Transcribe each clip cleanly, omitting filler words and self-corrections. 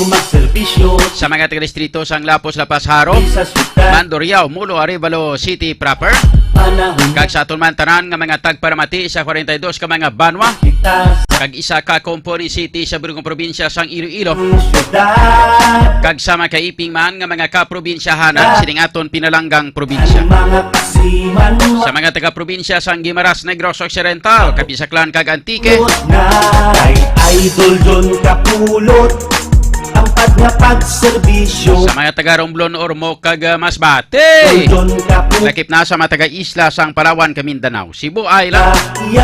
magserbisyo sa mga taga-distrito sang Lapos, Lapas, Haro, sa syudad, Mandurriao, Mulo, Arevalo City proper, panahon kag sa aton man tanan nga mga tagparamati sa 42 ka mga banwa, kita kag isa ka Compony City sa Burgong Probinsya sang Iloilo, sa syudad, kag sa mga kaiping man nga mga kaprobinsyahanan sining aton pinalanggang probinsya. mga kasiman Sa mga taga-probinsya sang Guimaras, Negros Occidental, Kapisaklan kag Antique, na kay Idol John Kapulot, tampad nga pagserbisyo sa mga taga-Romblon, Ormoc kag Masbate, John Kapulot, lakip na sa mga taga-isla sang Palawan, Mindanao, Cebu Island,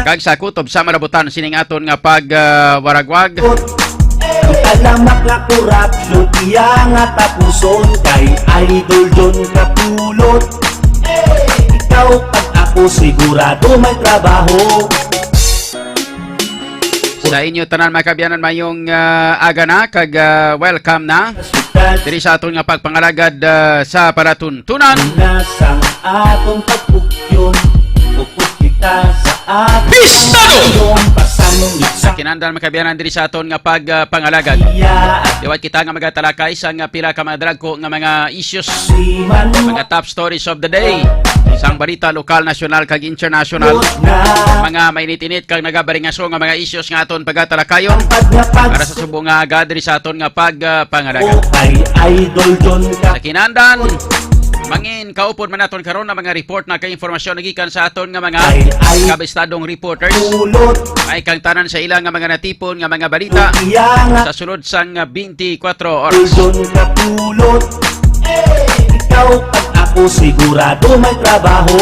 kag sa kutob sa Malabutan sining aton nga pag-waragwag. ang talamak na korupsyon iya nga tapuson kay Idol John Kapulot. Ikaw pag ako sigurado may trabaho. Sa inyo tanan mga kabyanan mayong aga na kag welcome na Syudad diri sa aton nga pagpangalagad sa palatuntunan. nasang atong pagpugyon, upos kita sa atong Pistado! pasangit sa Kinandal mga kabyanan diri sa aton nga pagpangalagad. iya at Diwat kita nga magatalakay sa nga pila ka mga dragko nga mga issues, siman mga top stories of the day, isang balita lokal, nasyonal kag international, na mga mainit-init kag nagabaringaso nga mga issues nga aton pagtalakayon pag nga para sa subong nga aga diri sa aton nga pagpangalagad. kay Idol John Sa kinandan, mangin kaupod man naton karon na mga report na kay informasyon nagikan sa aton nga mga kabistadong reporters. Kapulot, Ay kang tanan sa ilang nga mga natipon nga mga balita iya nga sa sulod sang 24 Idol oras. John Kapulot. Ikaw pag ako sigurado may trabaho.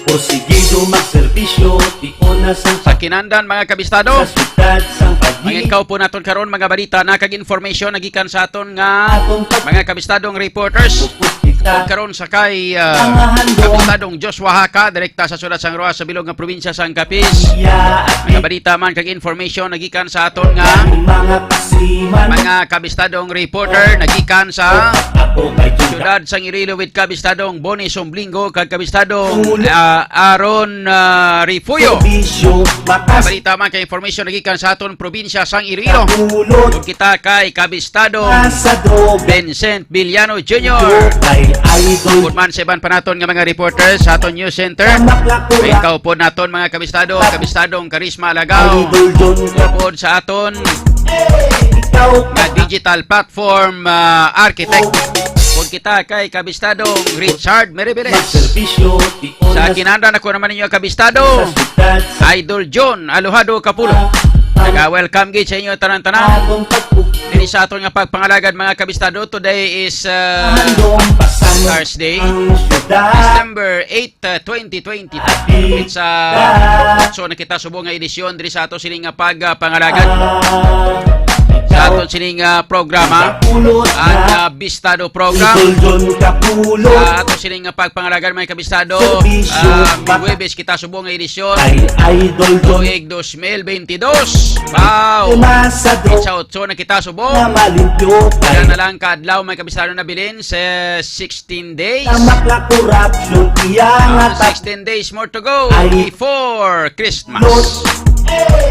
Porsigido magserbisyo, di ko na Sa kinandan mga kabistado, sa syudad sang mangin pag kaupo naton karon mga balita na kag informasyon nagikan sa aton nga atong mga kabistadong reporters. kita Karon sa kay ang handong kabistadong Joshua Haka direkta sa Sulat sang Roa sa bilog nga probinsya sang Capiz. iya at Mga balita man kag information nagikan sa aton nga mga kasiman. mga kabistadong reporter nagikan sa Ako kay John syudad sang Iloilo with kabistadong Boni Somblingo kag kabistadong Aaron Rifuyo. Serbisyo, makas Balita man kay information nagikan sa aton probinsya sang Iloilo. Kapulot, Kung kita kay kabistadong nasa droga Vincent Villano Jr. kay Idol Good man sa iban pa naton nga mga reporters sa aton news center. May Maklakura kaupo naton mga kabistadong Karisma Alagaw. Idol John Kaupo sa aton Ikaw nga digital platform architect. Kung kita kay kabistadong Richard Meribeles. magserbisyo, di ko Sa na kinanda na ko naman ninyo kabistado, sa syudad sa Idol John Alohado Kapulo. Nag-welcome gid sa inyo tanan-tanan. atong pagpugyo. Diri sa aton nga pagpangalagad mga kabistado. Today is Handong pasangit Thursday, ang syudad. December 8, 2020. It's so nakita subong nga edisyon diri sa ato sining nga pagpangalagad. Sa aton sining programa, Kapulot ang na Bistado program. Idol John Kapulot Sa ato sining nga pagpangalagad mga kabistado, Huwebes kita subong nga edisyon kay Idol John tuig 2022. Wow! Nasa droga Sa 8 na kita na subong. malimpyo kay Kaya na lang kadlaw may kabistado na bilin sa 16 days. tamak na korupsyon iya nga 16 days more to go Ay. before tapos Christmas.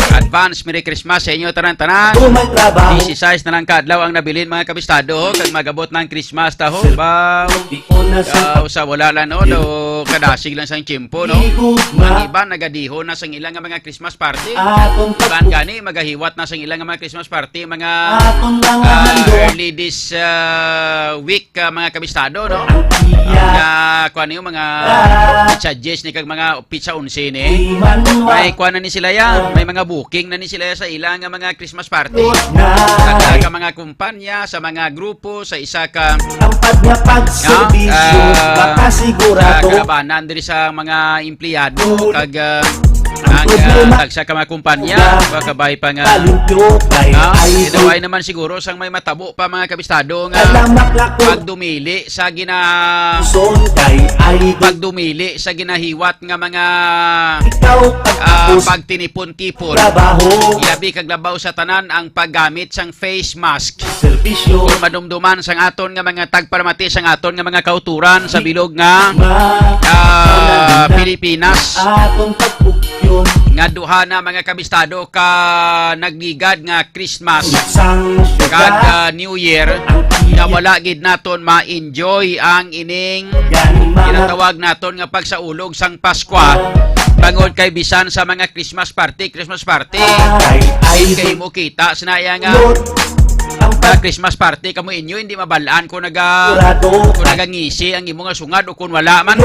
Advance Merry Christmas sa inyo tanan-tanan. kung may trabaho 16 na lang kadlaw ang nabilin mga kabistado kag magabot ng Christmas taho. Baw. di ko na sa Sa wala lang no, do kadasig lang sang tiyempo no. Ang igugma iba nagadihon na sang ilang nga mga Christmas party. atong Iban gani magahiwat na sang ilang nga mga Christmas party mga atong mga handong early this week mga kabistado no. iya Nga kuan niyo mga pizza Jess ni kag mga pizza unsin eh. iman May kuan na ni sila ya, may mga booking na ni sila sa ilang nga mga Christmas party. na Sa ka mga kumpanya, sa mga grupo, sa isa ka tampad nga pagserbisyo makasigurado kalabanan diri sa mga empleyado kag ang tagsa ka mga kumpanya, kabay pa nga malimpyo kay Idol idaway naman siguro sang may matabo pa mga kabistado nga alamak na pagdumili sa son kay Idol pagdumili sa ginahiwat nga mga ikaw pag ako sa pagtinipon-tipon. trabaho Ilabi kag labaw sa tanan ang paggamit sang face mask. serbisyo Kung madumduman sang aton nga mga tagparamati sang aton nga mga kauturan sa bilog nga Pilipinas atong pagpugyon nga duha na mga kabistado ka nagligad nga Christmas Isang kag syudad New Year nga wala gid naton ma-enjoy ang ining Yan mga ginatawag naton nga pagsaulog sang Pasko bangod kay bisan sa mga Christmas party ay kay mo kita sinaya nga idol Ang Christmas party kamo inyo hindi mabalaan kung pagkurado kung nagangisi ang imo nga sungad o kung wala man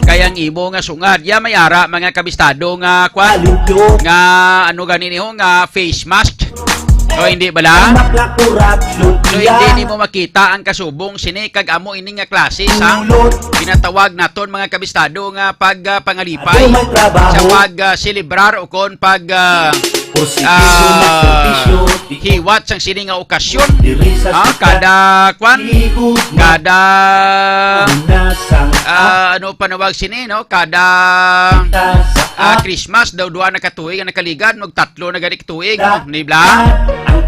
kaya ang imo nga sungad ya may ara mga kabistado nga kwan Alimpyo nga ano ganin ho nga face mask o hindi bala Maklakurat so hindi ni mo makita ang kasubong sini kag amo ini nga klase sang ginatawag naton mga kabistado nga pag pangalipay May trabaho sa pag celebrar o kon pag Porsigisyo na servisyo hiwat sang sini nga okasyon Diri sa kada kwan Ikot na kada Nasang ano panawag sini no kada sa Christmas daw duha na katuig nga nakaligad og tatlo na gani katuig Da- no nibla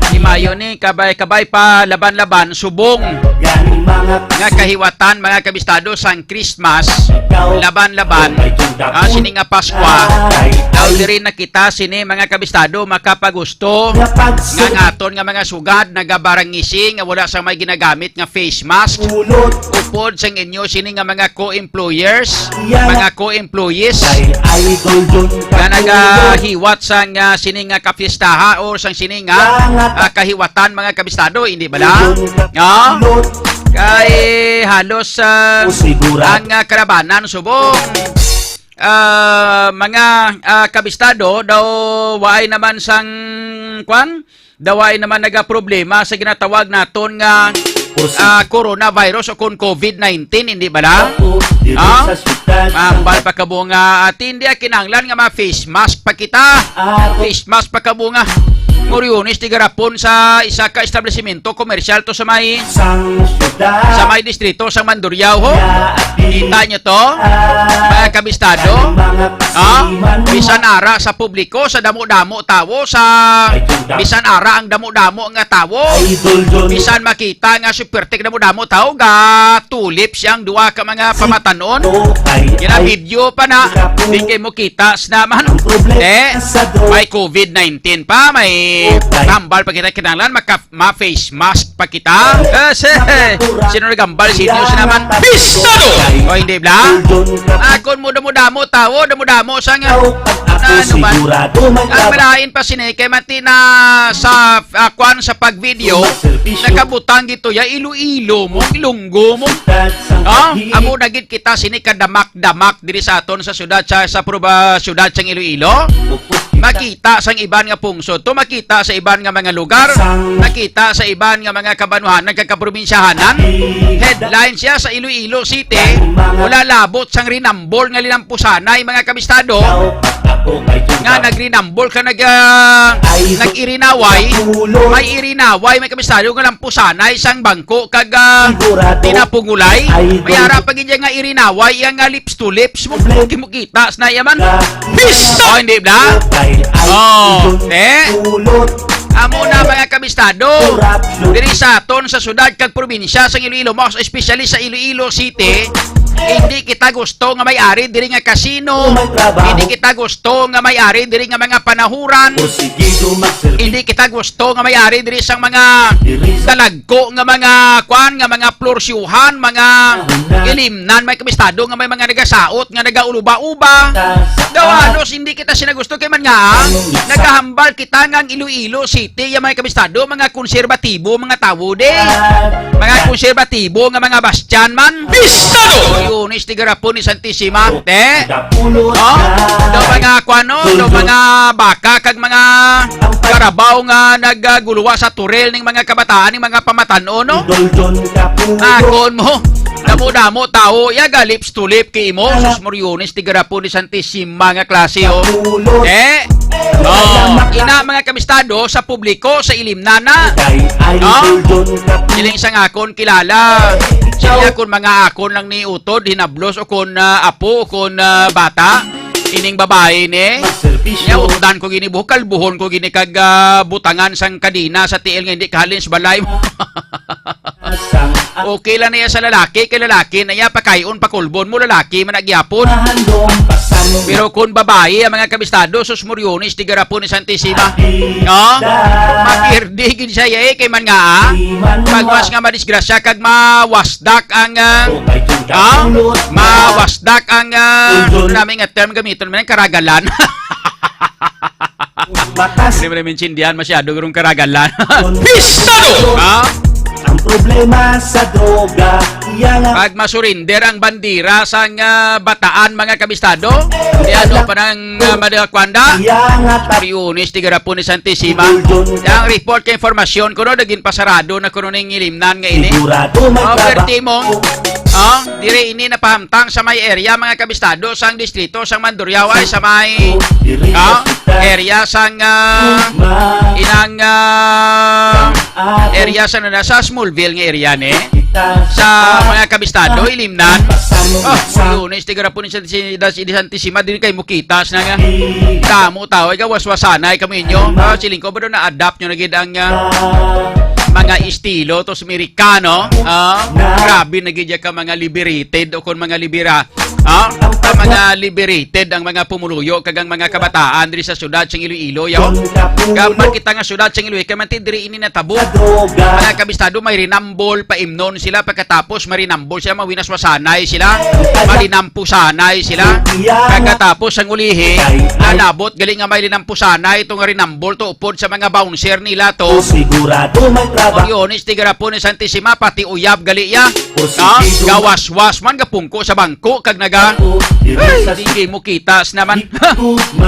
di mayo ni kabay pa laban-laban subong Yan mga nga kahiwatan mga kabistado sang Christmas laban-laban sini nga Pasko daw diri nakita sini mga kabistado makapagusto nga ngaton nga mga sugad nagabarangisi nga wala sa may ginagamit nga face mask upod sang inyo sini nga mga co-employers mga co-employees idol dun nga nagahiwat sang sini nga kapistaha o sang sini nga kahiwatan mga kabistado hindi bala kay halos ang karabanan subong mga kabistado daw waay naman sang kwan daway naman nagaproblema sa ginatawag naton nga coronavirus o kung COVID-19 hindi bala mambal pa kabunga at hindi kinanglan nga mga face mask pa kita face mask pa kabunga Moriones ti garapon sa isa ka establishmento komersyal to sa may distrito sa Mandurriao ho. Kita nyo to mga kabistado bisan ara sa publiko sa damo-damo tawo sa bisan ara ang damo-damo nga tawo bisan makita nga supertek damo-damo tawo ga tulip siyang duwa ka mga pamatanon kina video pa na di kay mo kita naman may COVID-19 pa may tambal pa kita kinanglan ma-face mask pa kita kasi sino nagambal si News naman Pistado o hindi bla akon mo damo-damo tawo damo-damo sa nga ano ba ang malain pa sini kay mati na sa kwan sa pag-video nakabutang dito ya Iloilo mo Ilonggo mo amo nagit kita sini kadamak-damak diri sa aton sa syudad sa syudad sang Iloilo makita sang iban nga pungsod to makita sa iban nga mga lugar nakita sa iban nga mga kabanuhan nagkakaprobinsyahanan headline siya sa Iloilo City wala labot sang rinambol nga linampusanay mga kabistado nga nagrinambol ka nag-irinaway may irinaway may kabistado nga lampusanay sang bangko kag tinapungulay may harap pag nga irinaway yang lips to lips mo kita sa nayaman Pistado hindi ba amo na mga kabistado diri sa aton sa syudad kag probinsya sa Iloilo most especially sa Iloilo City hindi kita gusto nga may-ari diri nga kasino hindi kita gusto nga may-ari diri nga mga panahuran hindi kita gusto nga may-ari diri sang mga talagko nga mga kwan nga mga plorsyuhan mga ilimnan may kabistado nga may mga nagasaot nga nagauluba-uba halos hindi kita sinagusto kay man nga nagahambal kita nga ang Iloilo City yung mga kabistado mga konserbatibo mga tawo de mga konserbatibo nga mga bastyan man Pistado Yunis ti garapon ni Santissima do mga kwano do mga baka kag mga karabaw nga nagguluwa sa turel ning mga kabataan ning mga pamatan-o no akon mo damo-damo tao yaga lips to lip kay mo sus Moriones ti garapon ni Santissima nga klase o ina mga kabistado sa publiko sa ilimnana siling sang akon kilala siya kun mga akon lang ni utod hinablos o kun apo o kun bata ining babae ni niya utodan ko gini buhok kalbuhon ko gini kag butangan sang kadina sa tiil nga hindi kahalin sa balay Okay lang niya sa lalaki, kay lalaki na iya pakayon pakulbon mo lalaki managyapon. Pero kung babae ang mga kabistado sus Moriones ti garapon ni Santissima. No? Makirdi gid siya kay man nga pagwas nga madisgrasya kag mawasdak ang mawasdak ang namin nga term gamiton man karagalan. Hindi mo namin sindihan masyado gurong karagalan. Pistado! Ang problema sa droga, pag masurinder ang bandira sa bataan mga kabistado, di ano pa ng Madakwanda, Moriones, ti garapon ni Santissima. Ang report kay informasyon ko no, naging pasarado na kuno ning ilimnan nga ini. Perti mo, dire ini napahamtang sa may area mga kabistado sang distrito sang Mandurriao ay sa may area sang inang area sa nasa Smallville nga area ni sa mga kabistado ilimnan. Moriones ti garapon ni Santissima din kay mukitas na nga kamo tao ay waswasanay kami inyo. Siling ko ba doon na-adapt nyo na gid ang mga estilo tos Amerikano. Grabe na gid ka mga liberated o kon mga libera. Mga liberated ang mga pumuluyo kagang mga kabataan diri sa syudad sang Iloilo yaw. Gambar kita nga syudad sang Iloilo kay man diri ini natabo. Mga kabistado may rinambol paimnon sila pagkatapos marinambol sila mawinaswasanay sila. Malinampusanay sila. Pagkatapos ang ulihi nanabot galing nga may linampusanay itong rinambol to upod sa mga bouncer nila to. Sigurado may Moriones ti garapon ni Santissima pati uyab gali ya. Gawas-was man gapungko sa bangko kag naga. Hindi mo kitas naman.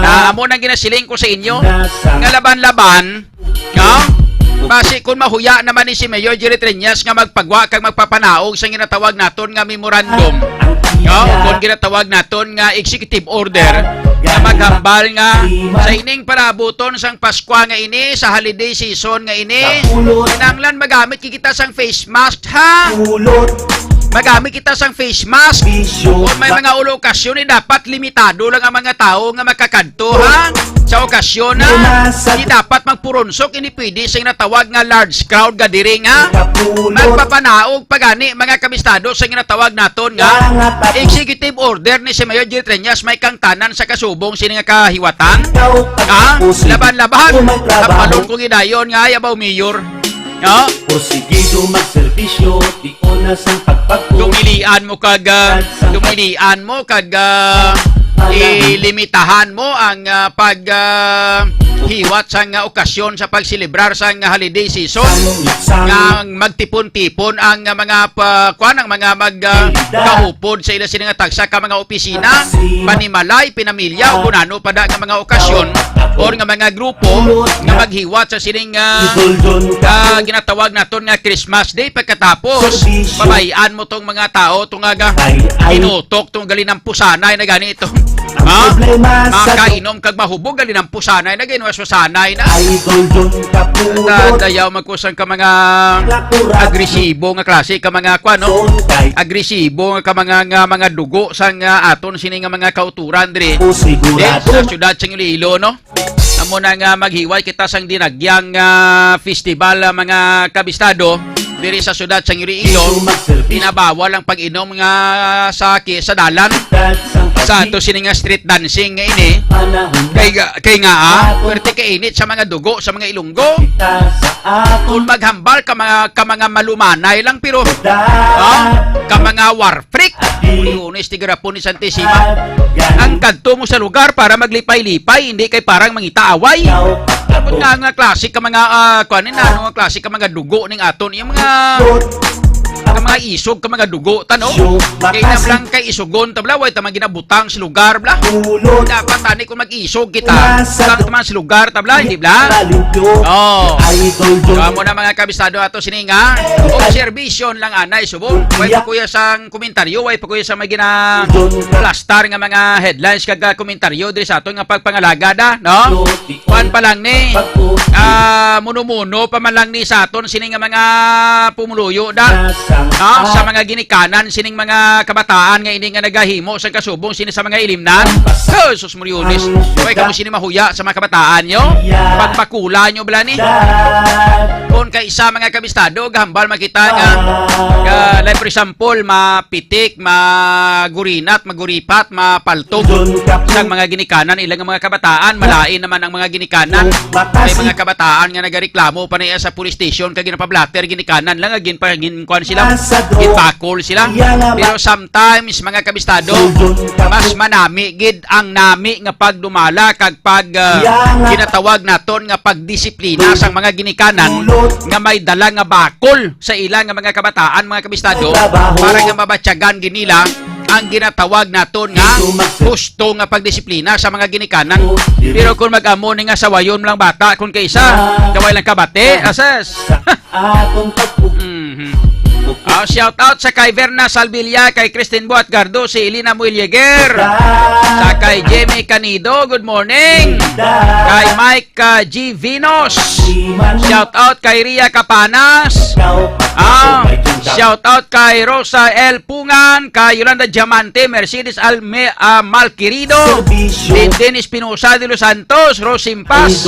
Amo nang ginasiling ko sa inyo. Nga laban-laban. Basi kung mahuya naman ni si Mayor Jerry Triñas nga magpagwa kag magpapanaog sa ginatawag naton nga memorandum. Kung ginatawag naton nga executive order nga maghambal nga sa ining parabuton sang Pasko nga ini sa holiday season nga ini kinanglan magamit kita sang face mask ha. Magamit kita sang face mask. Kung may mga okasyon dapat limitado lang ang mga tao nga makakadto ha. Sa okasyon na di dapat magpuronsok ini pwede sa natawag nga large crowd gathering ha. Magpapanaog pagani mga kabistado sa ginatawag naton nga executive order ni si Mayor Jerry Triñas may kangtanan sa kasubong sini nga kahiwatan. Laban-laban kapalong kong idayon nga ayabaw mayor. Porsigido magserbisyo, di onas ang pagpagpo. Dumilian mo kag ilimitahan mo ang hiwat sa okasyon sa pagsilibrar sa holiday season nga magtipon-tipon ang mga ang mga magkahupod sa ila sila nga tagsa ka mga opisina, panimalay, pinamilya o kunano pada nga mga okasyon or nga mga grupo nga maghiwat sa sining ginatawag naton nga Christmas Day pagkatapos pabayaan mo tong mga tao tong inutok tong galinang pusanay na ganito. Makainom kag mahubog galinang pusanay na ginwaswasanay na. Dayaw magkusang ka mga agresibo nga klase ka mga agresibo nga mga dugo sa aton sini nga mga kauturan diri. Sa syudad sang Iloilo no. Amo na nga maghiway kita sang dinagyang festival mga kabistado diri sa syudad sang Iloilo. Pinabawal ang pag-inom nga sa dalan sa ato sini nga street dancing nga ini kay nga pwerte ka init sa mga dugo sa mga ilunggo kung maghambal ka mga malumanay lang pero ka mga war freak Moriones ti garapon ni Santissima ang kadto mo sa lugar para maglipay-lipay hindi kay parang mangita-away kapag nga klase ka mga nga klase ka mga dugo ning aton yung mga isog ka mga dugo tano kay lang kay isugon tabla way ta maginabutang sa lugar bla dapat ani kung mag-isog kita tang man sa lugar tabla hindi bla mo na mga kabistado ato sininga observation lang anay subong way pa kuya sang komentaryo way pa kuya sa magina plastar nga mga headlines kag komentaryo diri sa aton nga pagpangalagada no kuan pa lang ni muno-muno pa man lang ni sa aton sininga mga pumuluyo da Sa mga ginikanan sining mga kabataan nga ini nga nagahimo sa kasubong sini sa mga ilimnan. Jesus Muriones. Kaya kamo sini mahuya sa mga kabataan nyo. Pagpakula nyo bala ni. Kung kaisa mga kabistado, gahambal makita nga like for example, mapitik, magurinat, maguripat, mapaltog isang mga ginikanan, ilang mga kabataan, malain naman ang mga ginikanan. May mga kabataan nga nagareklamo pa na sa police station kag ginapablatter ginikanan lang ginkuan sila, ginpakol sila. Pero sometimes mga kabistado, mas manami gid ang nami nga pagdumala kag pag ginatawag naton nga pagdisiplina sang mga ginikanan nga may dala nga bakol sa ilang nga mga kabataan, mga kabistado, para nga mabatyagan ginila ang ginatawag naton nga gusto nga pagdisiplina sa mga ginikanan. Pero kung mag-amo ni nga sawayon lang bata kung kaisa kaway lang kabate, asas. Shout out sa kay Verna Salvilla, kay Christine Buat Gardo, si Elina Muilleger, sa kay Jamie Canido, good morning. Kay Mike G. Vinos, shout out kay Ria Capanas. Shout out kay Rosa L. Pungan, kay Yolanda Diamante, Mercedes Malquirido, Dennis Espinosa de los Santos, Rosimpas,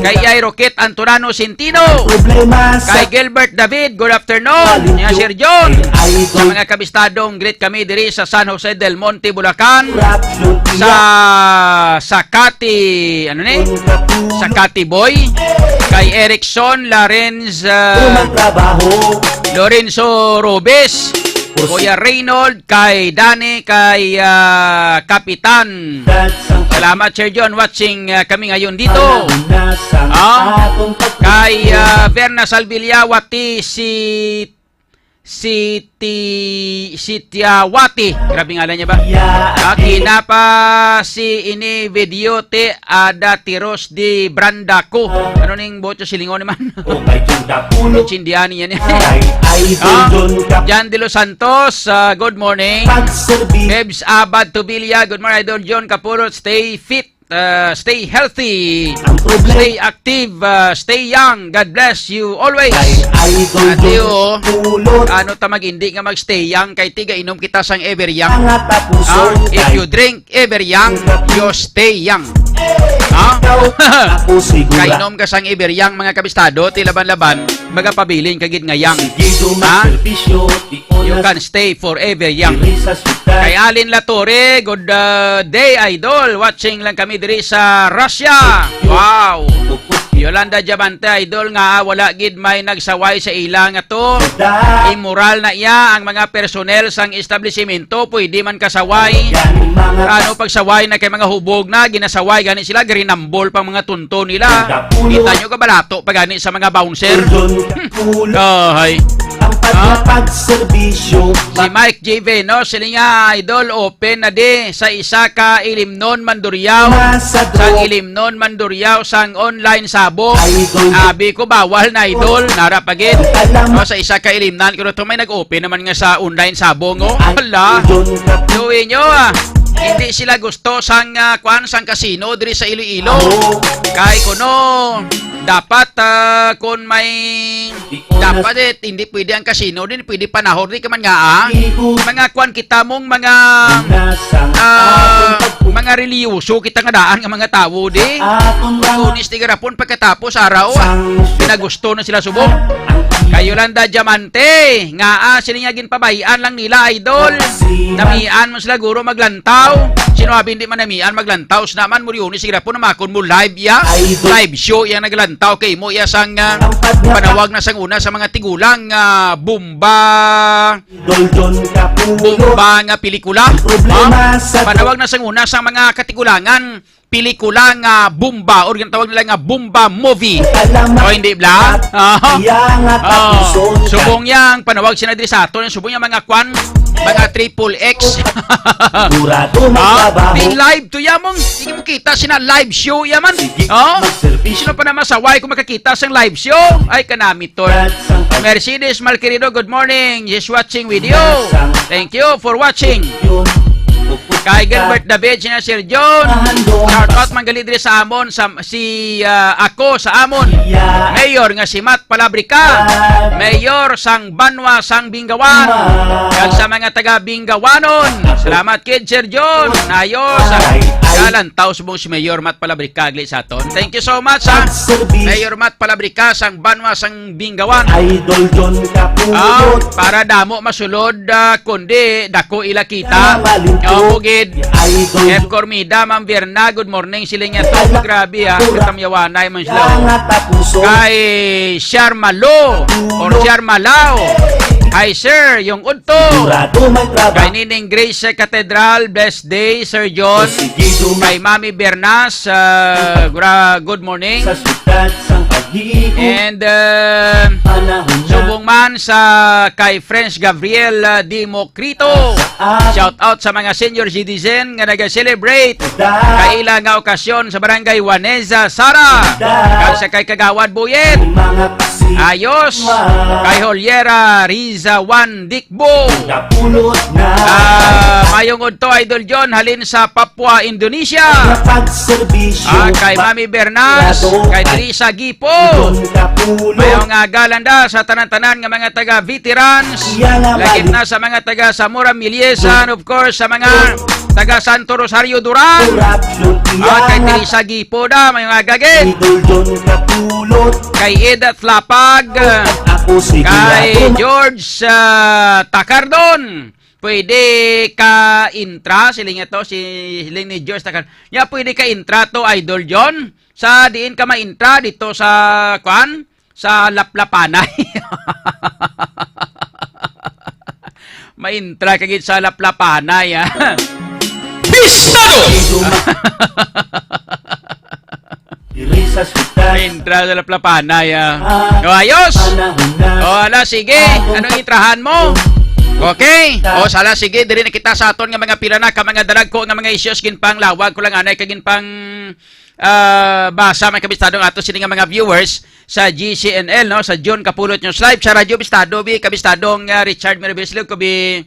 kay Roquette Antonano Centino, kay Gilbert David, good afternoon. Sir John, sa mga kabistadong greet kami diri sa San Jose del Monte, Bulacan, sa Sakati, Sakati Boy, kay Erickson Lorenzo Robes, Kuya Reynold, kay Dani, kay Kapitan. Salamat Sir John watching kami ngayon dito. Kay Verna Salvillawati, si Tiawati, grabe ngalan niya ba? Kinapa si ini videote ada tiros di Brandaco. Ano ning bocho silingon naman? Chindiani yan. Jan de los Santos, good morning. Bebs Abad Tubilia, good morning. Idol John Capurot, stay fit. Stay healthy, stay active, stay young. God bless you always. Atiyo, ano ta mag-hindi nga mag-stay young kay tiga inom kita sang ever young. If you drink ever young, you stay young. Kay inom ka sang ever young, mga kabistado, tilaban-laban, magapabiling kagid nga young. You can stay forever young. Kay Alin Latore, good day idol. Watching lang kami diri sa Russia. Wow. Yolanda Diamante, idol nga wala gid may nagsaway sa ilang ato. Immoral na iya ang mga personnel sang establishmento, pwede man kasaway. Ano pagsaway na kay mga hubog na ginasaway gani sila, grinambol pang mga tunto nila. Kita nyo ka balato pa gani sa mga bouncer. Ay. Si Mike J. Veno, sila nga idol, open na di sa isa ka Ilimnon Mandurriao, sang Ilimnon Mandurriao sang online sabong. Abi ko bawal na idol, narapagin. Sa isa ka Ilimnan, kung ito may nag-open naman nga sa online sabong. Hala, luwi nyo hindi sila gusto sang sang casino diri sa Iloilo. Kay kuno dapat kung may dapat hindi pwede ang casino din, pwede panahon di ka man nga mga kwan kita mong mga reliyoso kita nga daan nga mga tawo di kunis di garapon pagkatapos araw pinagusto na sila subong. Kay Yolanda Diamante nga sila nga ginpabayan lang nila idol, namian mo sila guro maglantaw. Sino habi hindi man namian maglantaw naman mo yun sigira po namakon mo live live show yang naglantaw kay mo iya sang panawag na sang una sa mga tigulang bomba nga pelikula. Panawag na sang una sa mga katigulangan pelikula nga bomba, or yung tawag nila nga bomba movie. O hindi bla? Subong yang panawag sila diri sa aton, subong yang mga kwan, mga triple X. Di live to yamong, hindi mo kita sina live show yaman. Sino pa na masaway kung makakita sa live show? Ay kanami to. Mercedes Malquirido, good morning. Just watching video. Thank you for watching. Kay Gilbert David, sina Sir John. Shout out manggali diri sa amon ako sa amon. Mayor nga si Matt Palabrica. Mayor sang Banwa sang Bingawan. Kag sa mga taga Bingawanon. Salamat kid Sir John. Ayos. Galantaw subong si Mayor Matt Palabrica gli sa aton. Thank you so much ha. Mayor Matt Palabrica sang Banwa sang Bingawan. Idol John Kapulot. Para damo masulod kundi dako ila kita. Bugid. F. Cormida, Ma'am Verna, good morning. Sila nga to. Grabe ha. Katamyawanay man sila. Kay Sharmalo or Sharmalao. Hi sir, yung udto. Kay Nining Grace sa Cathedral, blessed day, Sir John. Kay Mami Bernas, good morning. And subong man sa kay French Gabriel Dimocrito. Shout out sa mga senior citizen nga nag-celebrate kay ilang nga okasyon sa barangay Juaneza, Sara. Kay sa kay Kagawad Buyet. Ayos. Kay Holiera Riza Juan Dikbo. Mayong udto Idol John halin sa Papua, Indonesia. Kay Mami Bernas, kay Teresa Gipo. Mayong galanda sa tanan-tanan nga mga taga-veterans. Lagit na sa mga taga Zamora Miliesan, of course sa mga taga Santo Rosario Duran. Kay Teresa Gipo da, mayong agagit. Kay Edith Lapag. Kay George Takardon. Pwede ka intra, siling ito, siling ni George Takardon. Ya, pwede ka intra to, Idol John. Sa diin ka ma-intra dito sa kwan, sa Laplapanay. Ma-intra kagit sa Laplapanay, ha. Pistado! Ma-intra sa Laplapanay, ha. O, ayos! O, ala, sige. Anong intrahan mo? Okay. O, sala, sige. Diri na kita sa aton nga mga pirana ka mga dalag ko nga mga issues ginpang lawag ko lang anay kagin pang basa may kabistado ato sini nga mga viewers sa GCNL no sa John Kapulot News Live sa Radyo Bistado bi kabistadong Richard Mirabeslog ko bi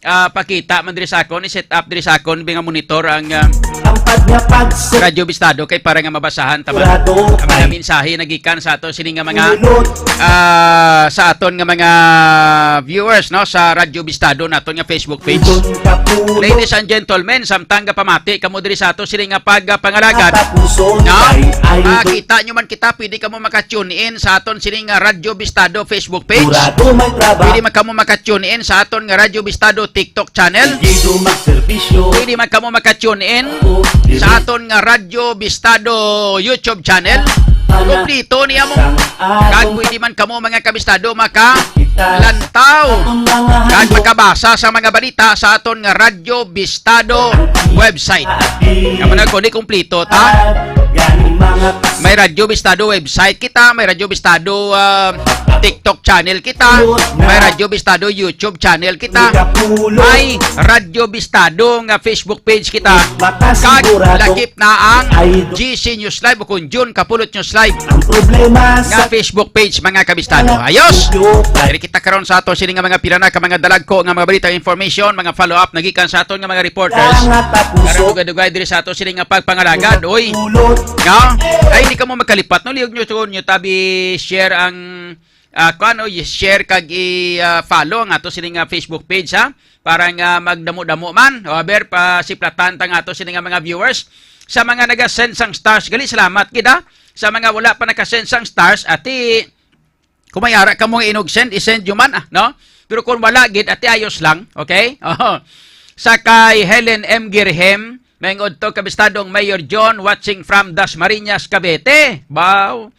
pakita man diri sa akon i-set up diri sa akon bi nga monitor ang Radyo Bistado kay para nga mabasahan tama ang mga mensahe nagikan sa aton sini nga mga sa aton nga mga viewers no sa Radyo Bistado naton nga Facebook page. Ladies and gentlemen, samtang nga pamati kamo diri sa aton sini nga pagpangalagad. No? Kita nyo man kita pwede kamo maka-tune in sa aton sini nga Radyo Bistado Facebook page. Pwede man kamo maka-tune in sa aton nga Radyo Bistado TikTok channel. Pwede man kamo maka-tune in sa aton nga Radyo Bistado YouTube channel. Kumplito niya mo. Kag pwede man kamo mga kabistado maka-lantaw. Kag makabasa sa mga balita sa aton nga Radyo Bistado website. Kaman ko di kumplito ta. May Radyo Bistado website kita, may Radyo Bistado TikTok channel kita, may Radyo Bistado YouTube channel kita, may Radyo Bistado nga Facebook page kita. Kag lakip na ang GC News Live o kung John Kapulot News Live nga Facebook page mga kabistado. Ayos! Diri kita karon sa ato sini nga mga pirana ka mga dalag ko nga mga balita information, mga follow up nagikan sa aton nga mga reporters. Karon dugay diri sa ato sini nga pagpangalagad. Oy. No? Ay hindi ka mo magkalipat no liog nyo tabi share ang share kag i-follow ang ato sini nga Facebook page ha para nga magdamo-damo man. O ber pa siplatan tang ato sini nga mga viewers sa mga naga-send sang stars gali salamat kita sa mga wala pa naka-send sang stars ati kumayara ka mo inog-send i-send yo man no pero kung wala gid ati ayos lang okay sa kay Helen M. Girhem mengod to kabistadong Mayor John watching from Dasmariñas, Cavite. Wow.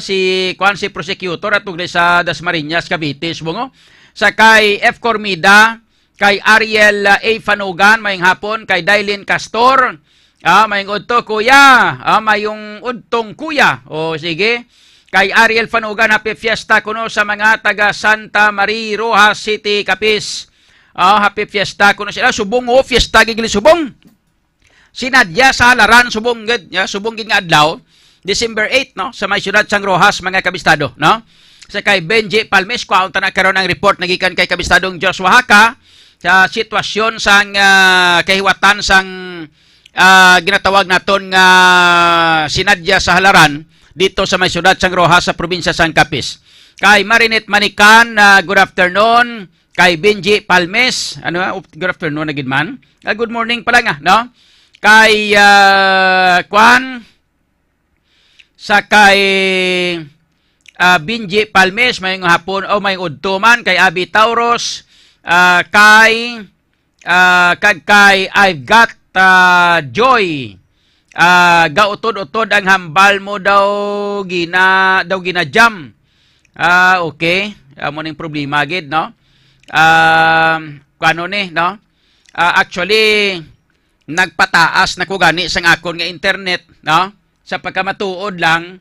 Si prosecutor at tugay sa Dasmariñas, Cavite subongo. Sa kay F. Cormida, kay Ariel A. Fanugan, mayong hapon, kay Dailin Castor. Mayong udto kuya. Mayong udtong kuya. O sige. Kay Ariel Fanugan, happy fiesta kuno sa mga taga Santa Maria Rojas City, Capiz. Happy fiesta kuno sila. Subong fiesta gigili subong. Sinadya sa halaran subong gid nga adlaw December 8 no sa may syudad sang Rojas mga kabistado no sa kay Benji Palmes ko ta na karon ang report nagikan kay kabistadong Joshua Haka sa sitwasyon sang kahiwatan sang ginatawag naton nga sinadya sa halaran dito sa may syudad sang Rojas sa probinsya sang Capiz. Kay Marinette Manican, good afternoon. Kay Benji Palmes, good afternoon na gid man. Good morning pala nga, no? Kay Kwan sa kay Benji Palmes, may hapon o may udto man kay Abi Tauros, kay I've got Joy. Gautod-utod ang hambal mo daw ginajam. Okay. Amo ning problema gid, no? Kano ni, no? Actually, nagpataas na ko gani sang akon nga internet, no? Sa pagkamatuod lang,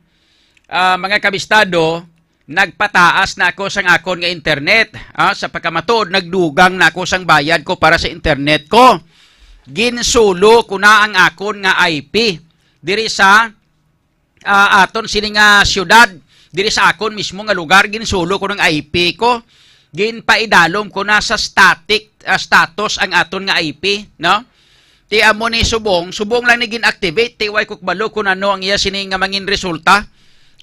mga kabistado, nagpataas na ako sang akon nga internet. Sa pagkamatuod, nagdugang na ako sang bayad ko para sa internet ko. Ginsulo ko na ang akon nga IP. Diri sa aton sini nga syudad, diri sa akon mismo nga lugar, ginsulo ko ng IP ko. Ginpaidalom ko na sa status ang aton nga IP, no? Ti amo ni subong lang ni gin-activate, ti way kukbalo kung ano ang iya sini nga mangin resulta.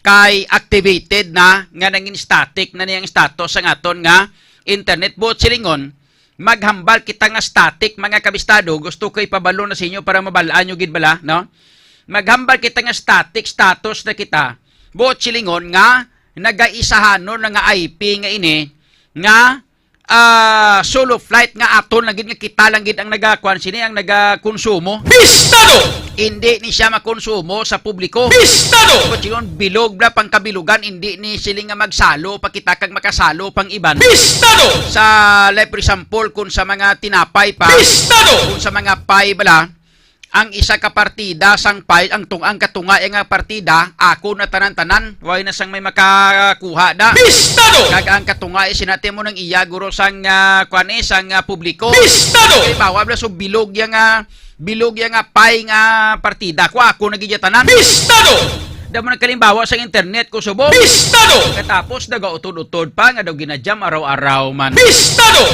Kay activated na nga nangin static na niyang status ang aton nga internet. But silingon, maghambal kita nga static mga kabistado, gusto ko ipabalo na sa inyo para mabalaan nyo gid bala, no? Maghambal kita nga static status na kita, buot silingon nga nagaisahanon na nga IP nga ini nga solo flight nga aton lang gid nga kita lang gid ang nagakuan sini ang nagakonsumo. Bistado! Hindi ni siya makonsumo sa publiko. Bistado! Kung siyon bilog bla pang kabilugan, hindi ni sila nga magsalo pakita kag makasalo pang iban. Bistado! Sa like for example kung sa mga tinapay pa. Bistado! Kung sa mga pay bala, ang isa ka partida sang pay ang katunga nga partida ako na tanan-tanan way na sang may makakuha da. Bistado! Kag ang katunga sinati mo nang iya guro sang kuan sang publiko. Bistado! Kay bawa bla so bilog ya nga pay nga partida ko ako nagigitanan. Bistado! Da mo nagkalimbawa sa internet ko subong. Bistado! Katapos nagautod-utod pa nga daw ginajam araw-araw man. Bistado!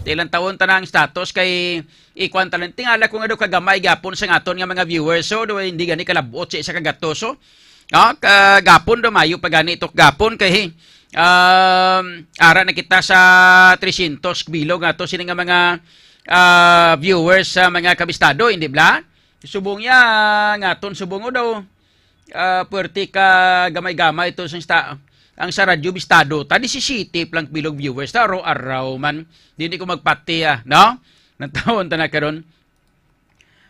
Ilang taon ta na ang status kay ikuan tanan tingala ko nga daw kagamay gapon sa aton nga mga viewers. So do hindi gani kalabot sa isa ka gatoso. Kagapon do mayo pa gani itok gapon kay ara na kita sa 300 bilog ato sini nga mga viewers sa mga kabistado, hindi bla? Subong ya ngaton subong daw. Puwerte ka gamay-gamay ito ang sa radyo bistado. Tadi si City lang bilog viewers ta araw-araw man. Hindi ko magpati no? Nataon ta na karon.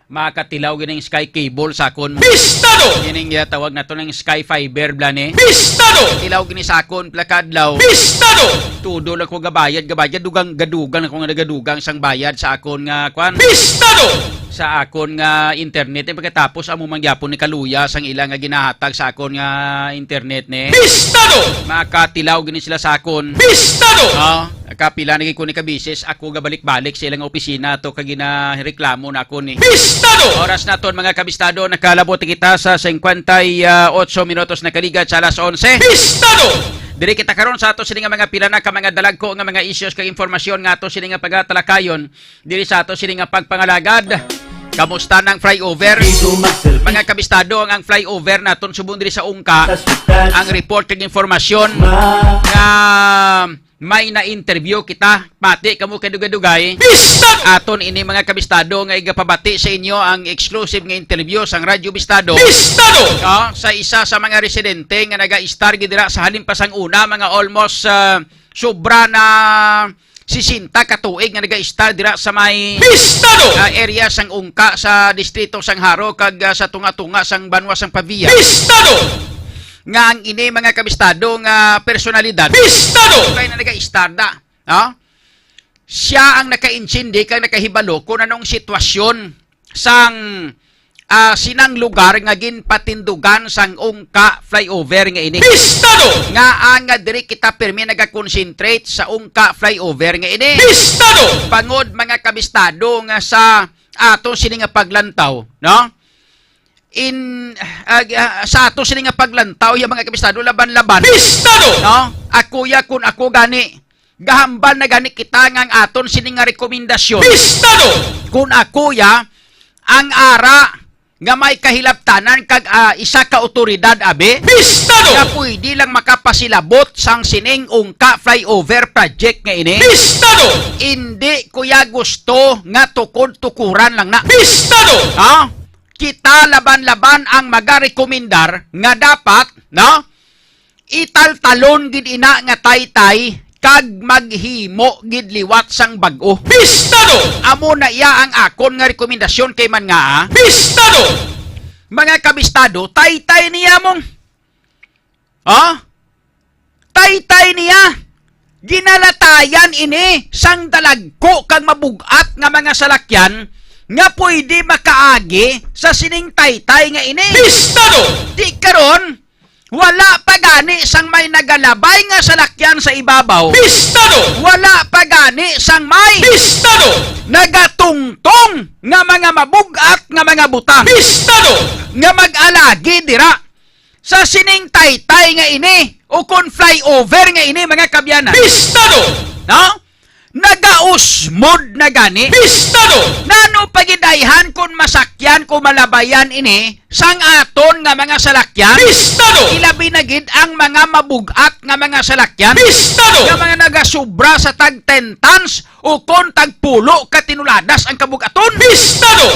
Makatilaw gining sky cable sakon. Bistado! Yining tawag nato ng sky fiber blane. Bistado! Tilaw gini sakon plakadlaw. Bistado! Tudo lang ko gabayad gadugang ako nga nagadugang sang bayad sa akon nga kwan. Bistado! Sa akon nga internet pagkatapos amo mangyapon ni kaluya sang ilang nga ginahatag sa akon nga internet ni. Bistado! Makatilaw gini sila sa akon. Bistado! Kapila naging ko ni kabisis, ako gabalik-balik sa ilang opisina to kag ginareklamo na ako ni. Bistado! Oras na ton mga kabistado, nakalabot kita sa 58 minutos na kaligat sa alas 11. Bistado! Diri kita karon sa ato sini nga mga pila na ka mga dalagko nga mga issues kag informasyon nga ato sini nga pagatalakayon diri sa ato sini nga pagpangalagad. Kamusta ng flyover? Mga kabistado, ang flyover naton subong diri sa Ungka, ang report kag informasyon nga may na-interview kita, pati kamo kadugay-dugay. Aton ini mga kabistado nga igapabati sa inyo ang exclusive nga interview sang Radyo Bistado. Bistado! Sa isa sa mga residente nga naga-star gidira sa halimpasang una, mga almost sobra na 60 katuig nga naga-star dira sa may Bistado! Area sang Ungka sa distrito sang Haro kag sa tunga-tunga sang Banwa sang Pavia. Bistado! Nga ang ini mga kabistado nga personalidad. Bistado! Kaya na naga-istarda. Siya ang naka-insindi kang nakahibalo kung anong sitwasyon sang sinang lugar nga ginpatindugan sang Ungka flyover nga ini. Bistado! Nga ang diri kita pirmi nagakonsentrate sa Ungka flyover nga ini. Bistado! Pangod mga kabistado nga sa ato sini nga paglantaw, no? Sa ato sila nga paglantaw yung mga kabistado laban-laban. Bistado! No? Ako ya kun ako gani gahambal na gani kita ngang aton sini nga rekomendasyon. Pistado! Kung ako ya, ang ara nga may kahilabtanan kag isa ka otoridad abi, Pistado! nga pwede lang makapasilabot sang sining ungka flyover project nga ini. Pistado! Hindi kuya gusto nga tukod-tukuran lang na. Pistado! Ha? Kita laban-laban ang magarekomendar nga dapat, no? Italtalon gid ina nga taytay kag maghimo gid liwat sang bag-o. Pistado! Amo na iya ang akon nga rekomendasyon kay man nga. Pistado! Mga kabistado, taytay niya mong. Ha? Taytay niya. Ginalatayan ini sang dalagko kag mabugat nga mga salakyan nga pwede makaagi sa sining taytay nga ini. Pistado! Di karon wala pa gani sang may nagalabay nga salakyan sa ibabaw. Pistado! Wala pa gani sang may Pistado! nagatungtong nga mga mabugat nga mga butang Pistado! nga mag-alagi dira sa sining taytay nga ini o kon flyover nga ini mga kabyanan. Pistado! No? Nagausmod na gani. Pistado! Nano pagidayhan kung masakyan kung malabayan ini sang aton nga mga salakyan. Pistado! Ilabi na gid ang mga mabugat nga mga salakyan. Pistado! Nga mga nagasubra sa tag 10 tons o kon tag pulo katinuladas ang kabugaton. Pistado!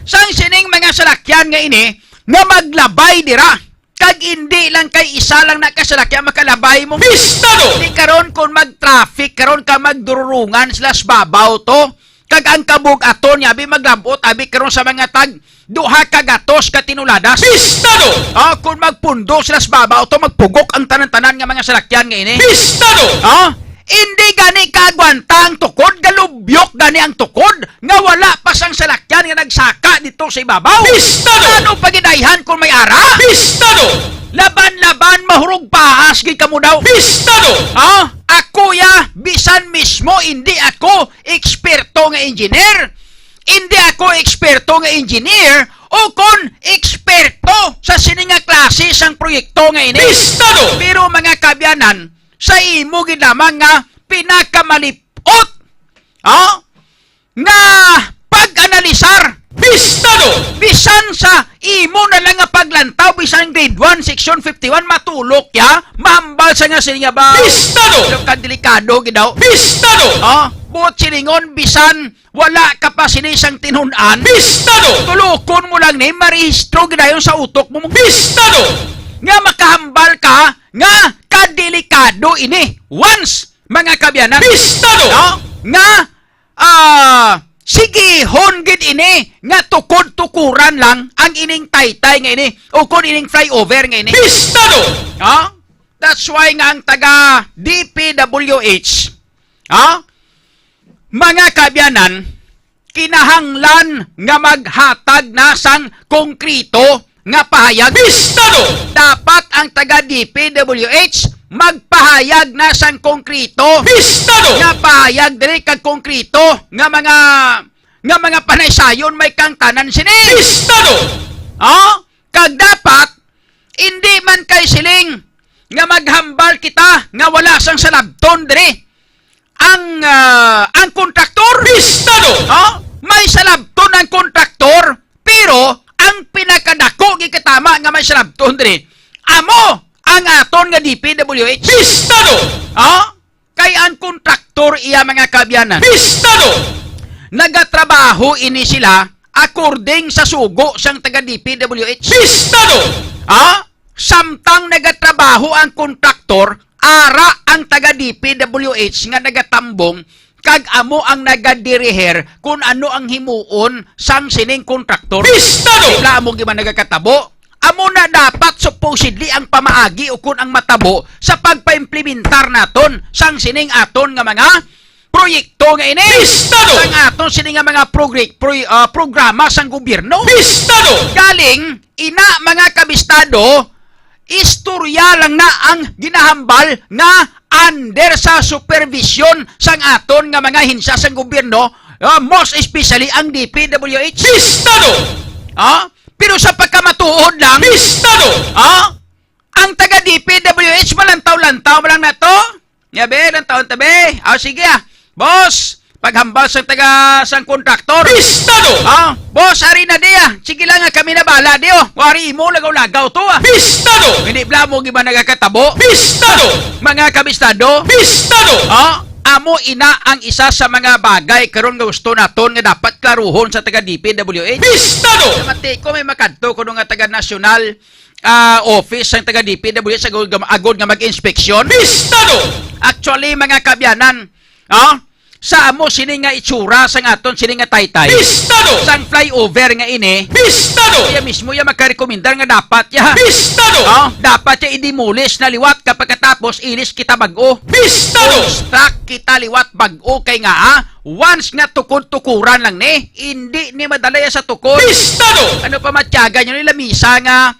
Sang sining mga salakyan nga ini nga maglabay dira. Kag hindi lang kay isa lang na kasalakyan makalabay mo. Pistado! Di karon kung mag-traffic, karon ka magdururungan slash babaw to. Kag ang kabugaton niya, abi maglabot, abi karon sa mga tag duha kagatos katinuladas. Pistado! Kung magpundo slash babaw to, magpugok ang tanan-tanan nga mga salakyan nga ini. Pistado! Hindi gani kagwanta ang tukod, galubyok gani ang tukod, nga wala pa sang salakyan nga nagsaka dito sa ibabaw. Pistado! Ano pagidayhan kung may ara? Pistado! Laban-laban, mahurog paas, gay ka mo daw. Pistado! Ako ya, bisan mismo, hindi ako eksperto nga engineer. Hindi ako eksperto nga engineer, o kon eksperto sa sininga klase sang proyekto nga ini. Pistado! Pero mga kabyanan, sa imo gid lamang nga pinakamalipot nga pag-analisar. Pistado! Bisan sa imo na lang nga paglantaw, bisan grade 1, section 51, matulok ya, mahambal sa nga sininga ba? Pistado! Delikado gidaw. Pistado! Buot silingon, bisan wala ka pa sinisang tinunan. Pistado! Tulukon mo lang ni, marehistro gidayon sa utok mo. Pistado! Nga makahambal ka, nga kadelikado ini. Once, mga kabyanan. Pistado! Nga, sigihon gid ini, nga tukod-tukuran lang ang ining taytay nga ini, o kung ining flyover nga ini. Pistado! That's why nga ang taga DPWH, mga kabyanan, kinahanglan nga maghatag na sang konkrito nga pahayag. Pistado! Dapat ang taga DPWH magpahayag na sang konkrito Pistado! nga pahayag diri kag konkrito nga mga panaysayon may kang tanan sini. Pistado! Kag dapat hindi man kay siling nga maghambal kita nga wala sang salabton diri ang kontraktor. Pistado! May salabton ang kontraktor, pero ang pinakadako gikatama nga may salabton diri amo ang aton nga DPWH. Pistado! Kay ang kontraktor iya mga kabyanan. Pistado! Nagatrabaho ini sila according sa sugo sang taga DPWH. Pistado! Samtang nagatrabaho ang kontraktor, ara ang taga DPWH nga nagatambong kag amo ang nagadiriher kung ano ang himuon sang sining kontraktor. Pistado! Sila amo giman nagakatabo. Amo na dapat supposedly ang pamaagi o kung ang matabo sa pagpaimplementar naton sang sining aton nga mga proyekto nga ini. Pistado! Sang aton sining nga mga programa sang gobyerno. Pistado! Galing ina mga kabistado, istorya lang na ang ginahambal nga under sa supervision sang aton nga mga hinsa sang gobyerno, most especially ang DPWH. Pistado! Pero sa pagkamatuod lang, Pistado! ang taga DPWH malantaw-lantaw lang na to. Nga be, ilang taon tabi. Sige boss, paghambal sang sang kontraktor. Pistado! Boss, ari na diya. Sige lang nga kami na bala diyo. Wari mo, lagaw-lagaw to Pistado! Hindi bla mo giba nagakatabo. Pistado! Mga kabistado. Pistado! Amo ina ang isa sa mga bagay karon nga gusto naton nga dapat klaruhon sa taga DPWH. Pistado! Mati ko may makadto kuno nga taga national office ng taga DPWH agod nga mag-inspeksyon. Pistado! Actually mga kabyanan, sa amo sini nga itsura sa aton sini nga taytay. Pistado! Sang flyover nga ini. Pistado! Kaya mismo ya magkarekomendar nga dapat ya. Pistado! Dapat ya idimulis na liwat kapag katapos ilis kita bag-o. Pistado! Construct kita liwat bag-o kay nga once nga tukod-tukuran lang ni, hindi ni madala ya sa tukod. Pistado! Ano pa matyaga nyo ni lamisa nga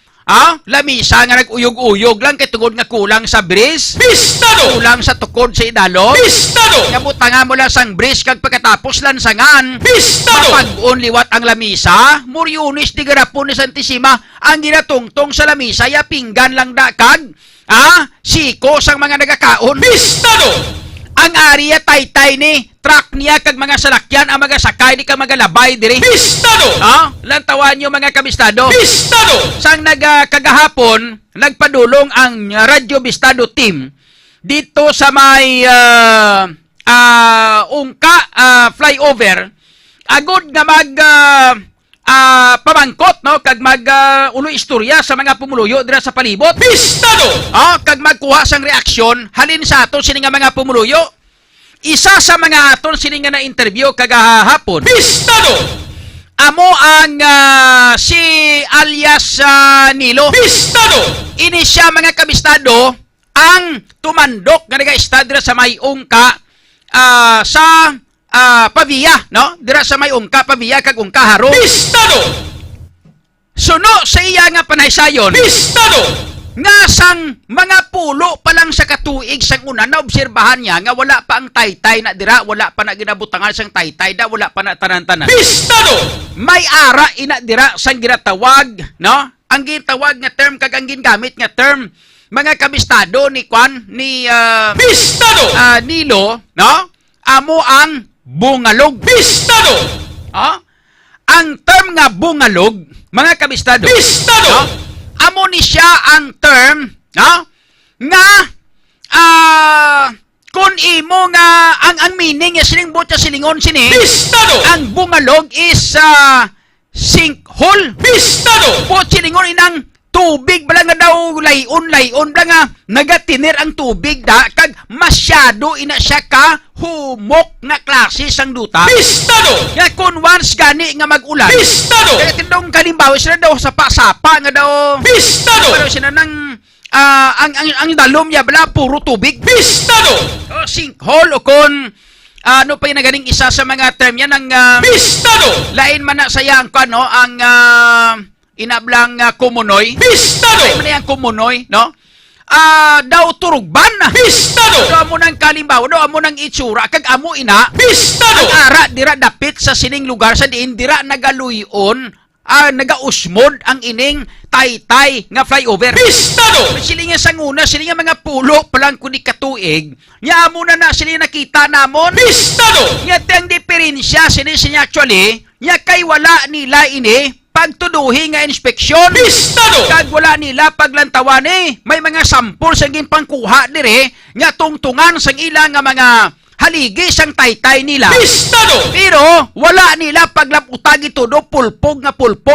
lamisa nga nag-uyog-uyog lang kay tungod nga kulang sa bris. Pistado! Kulang sa tukod sa idalog. Pistado! Nga butanga mo lang sang bris kag pagkatapos lansangan. Pistado! Mapag-on liwat ang lamisa, muryunis di garapon ni Santissima ang ginatungtong sa lamisa ya pinggan lang dakag. Siko sang mga nagakaon. Pistado! Ang area taytay ni truck niya kag mga salakyan ang mga sakay di ka magalabay diri. Pistado! Lantawan nyo mga kabistado. Pistado! Sang kagahapon, nagpadulong ang Radyo Bistado team dito sa may Ungka flyover. Agod nga pamangkot no kag ulo istorya sa mga pumuluyo dira sa palibot. Pistado! Kag magkuha sang reaksyon halin sa aton sini nga mga pumuluyo. Isa sa mga aton sini nga na interview kagahapon. Pistado! Amo ang si alias Nilo. Pistado! Ini siya mga kabistado ang tumandok nga nag-estad dira sa may Ungka sa Pavia, no? Dira sa may Ungka Pavia kag Ungka Haro. Pistado! Suno sa iya nga panaysayon. Pistado! Nga sang mga pulo pa lang sa katuig sang una na obserbahan niya nga wala pa ang taytay na dira, wala pa na ginabutangan sang taytay da, wala pa na tanan-tanan. Pistado! May ara ina dira sang ginatawag, no? Ang ginatawag nga term kag ang gingamit nga term mga kabistado ni Kwan ni Pistado! Nilo, no? Amo ang bungalog. Pistado! Ang term nga bungalog, mga kabistado. Pistado! No? Amo ni siya ang term, no? Nga kung imo nga ang meaning ya sining butya silingon sini. Pistado! Ang bungalog is sinkhole. Pistado! Po silingon inang tubig bala nga daw layon bala nga nagatinir ang tubig da kag masyado ina siya ka humok nga klase sang duta. Pistado! Nga kung once gani nga mag-ulan. Pistado! Kaya tindong kalimbawa sila daw sapa-sapa nga daw. Pistado! Pero sila nang ang dalom niya bala puro tubig. Pistado! Sinkhole o kung ano pa yung nagaling isa sa mga term yan ang Pistado! lain man na saya ang ano ang inablang kumunoy. Pistado! Lain man na yung kumunoy, no? Daw turugban. Pistado! Daw amo ng kalimbawa, daw amo ng itsura kag amo ina. Pistado! Ang ara dira dapit sa sining lugar sa diin dira nagaluyon, nagausmod ang ining taytay nga flyover. Pistado! Sila nga sang una, sila nga mga pulo palang kundi katuig. Nya mo na sila nakita namon. Pistado! Nya tang diferensya sila actually, nya kay wala nila ini pagtuduhi nga inspeksyon. Pistado! Kag wala nila paglantawan may mga sampol sa ginpangkuha dire nga tungtungan sang ilang nga mga haligi sang taytay nila. Pistado! Pero wala nila paglaputag ito do pulpog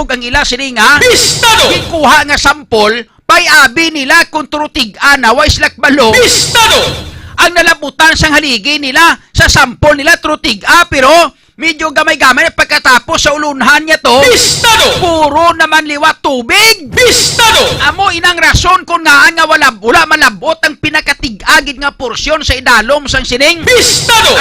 ang ila sini nga Pistado! gikuha nga sampol pay abi nila kung turutig-an na wais lakbalo. Pistado! Ang nalaputan sang haligi nila sa sampol nila turutig-a pero medyo gamay-gamay pagkatapos sa ulunhan niya to. Pistado! Puro naman liwat tubig. Pistado! Amo inang rason kung nga wala malabot ang pinakatig-agid nga porsyon sa idalom sang sining. Pistado!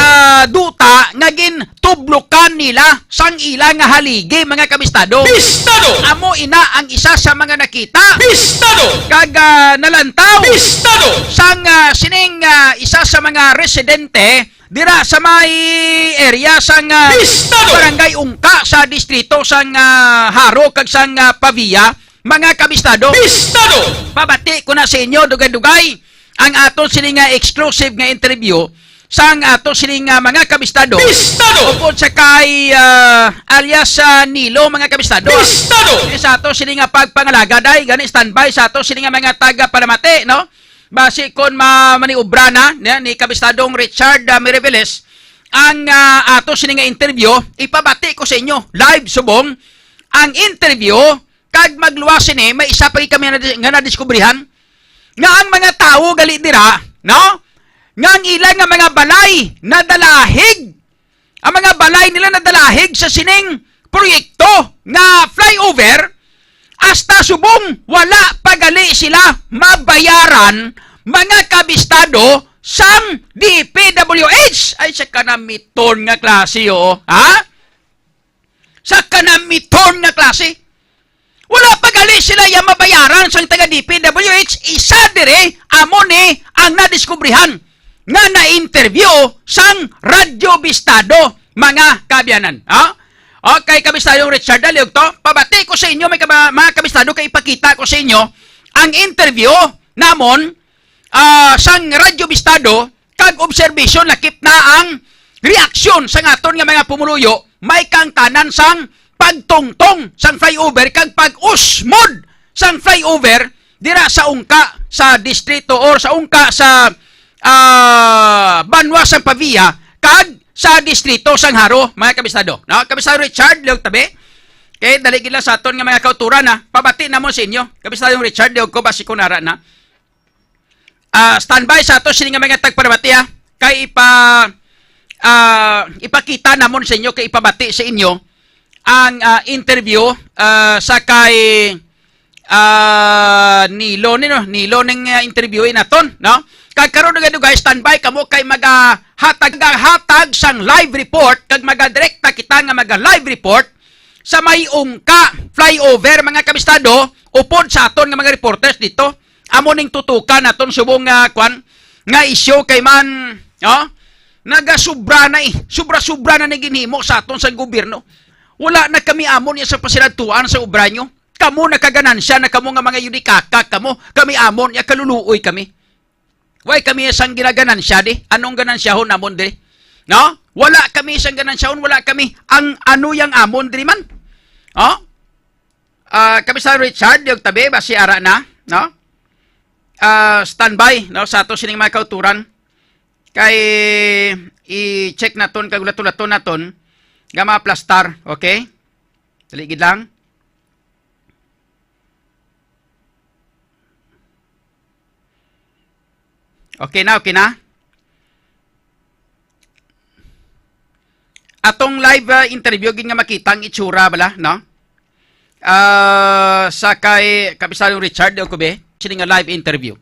Duta nga gin tublukan nila sang ila nga haligi mga kabistado. Pistado! Amo ina ang isa sa mga nakita. Pistado! Kag nalantaw. Pistado! Sang sining isa sa mga residente dira sa may area sang Pistado! barangay Ungka sa distrito sang Haro kag sang Pavia mga kabistado. Pistado! Pabati ko na sa inyo dugay-dugay ang ato sini nga exclusive nga interview sang ato sini nga mga kabistado. Bistado! Upod sa kay alias Nilo mga kabistado. Bistado! Sa ato sini nga pagpangalaga day gani standby sa ato sini nga mga taga Palamate, no? Basi kon maniubra na ni kabistadong Richard Mirabeles ang ato sini nga interview, ipabati ko sa inyo live subong ang interview kag magluwas ni may isa pa kami nga nadiskubrihan nga ang mga tawo gali dira, no? Nga ang ilang nga mga balay na dalahig. Ang mga balay nila na dalahig sa sining proyekto nga flyover hasta subong wala pagali sila mabayaran mga kabistado sang DPWH. Ay, sa kanamiton nga klase, ha? Sa kanamiton nga klase. Wala pagali sila yung mabayaran sang taga DPWH. Isa dire, amo ni ang nadiskubrihan nga na-interview sang Radyo Bistado, mga kabyanan. Ha? Okay, kabistadong Richard Aliog to. Pabati ko sa inyo, mga kabistado, kay ipakita ko sa inyo ang interview namon sang Radyo Bistado, kag observation lakip na ang reaksyon sa aton nga mga pumuluyo, may kang tanan sang pagtungtong sang flyover kag pag-usmod sang flyover dira sa ungka sa distrito or sa ungka sa Banwa sang Pavia kag sa distrito sang Haro, mga kabistado. No, kabistado Richard Leog tabi. Okay, dali gila sa aton nga mga kauturan na pabati namon sa inyo. Kabistado Richard Leog ko basi ko nara na. Standby sa ato sini nga mga tagpabati ha. Kay ipakita namon sa inyo kay ipabati sa inyo ang interview sa kay Nilo ning interviewin naton, no? Kag karon nga guys, standby kamo kay hatag sang live report kag magadirekta kita nga live report sa may ungka flyover, mga kabistado, upod sa aton nga mga reporters dito. Amo ning tutukan naton subong nga isyu kay man, no? Nagasubra na sobra-sobra na ni ginhimo sa aton sa gobyerno. Wala na kami amon sa pasinadtuan sa obra nyo. Kamo nakaganansya na kamo nga mga yudikaka, kami amon ya kaluluoy kami. Why kami isang ginaganansya di? Anong ganansyahon amon di? No? Wala kami isang ganansyahon, wala kami ang ano yang amon di man. Oh? Kami sa Richard, yung tabi, basi ara na, no? Standby, no? Sa ato sining mga kauturan. Kay i-check naton, kag ulato-lato naton, nga mga plastar, okay? Taligid lang. Okay na, okay na. Atong live interview nga makita ang itsura bala, no? Sa kay Kapisadong Richard Ocobe, sini nga live interview.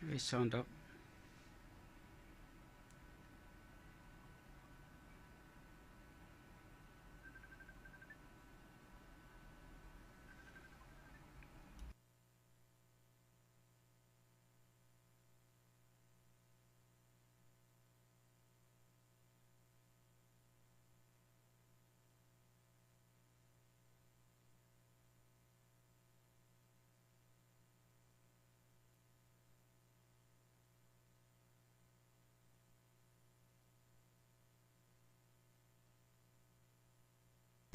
Okay, sound up.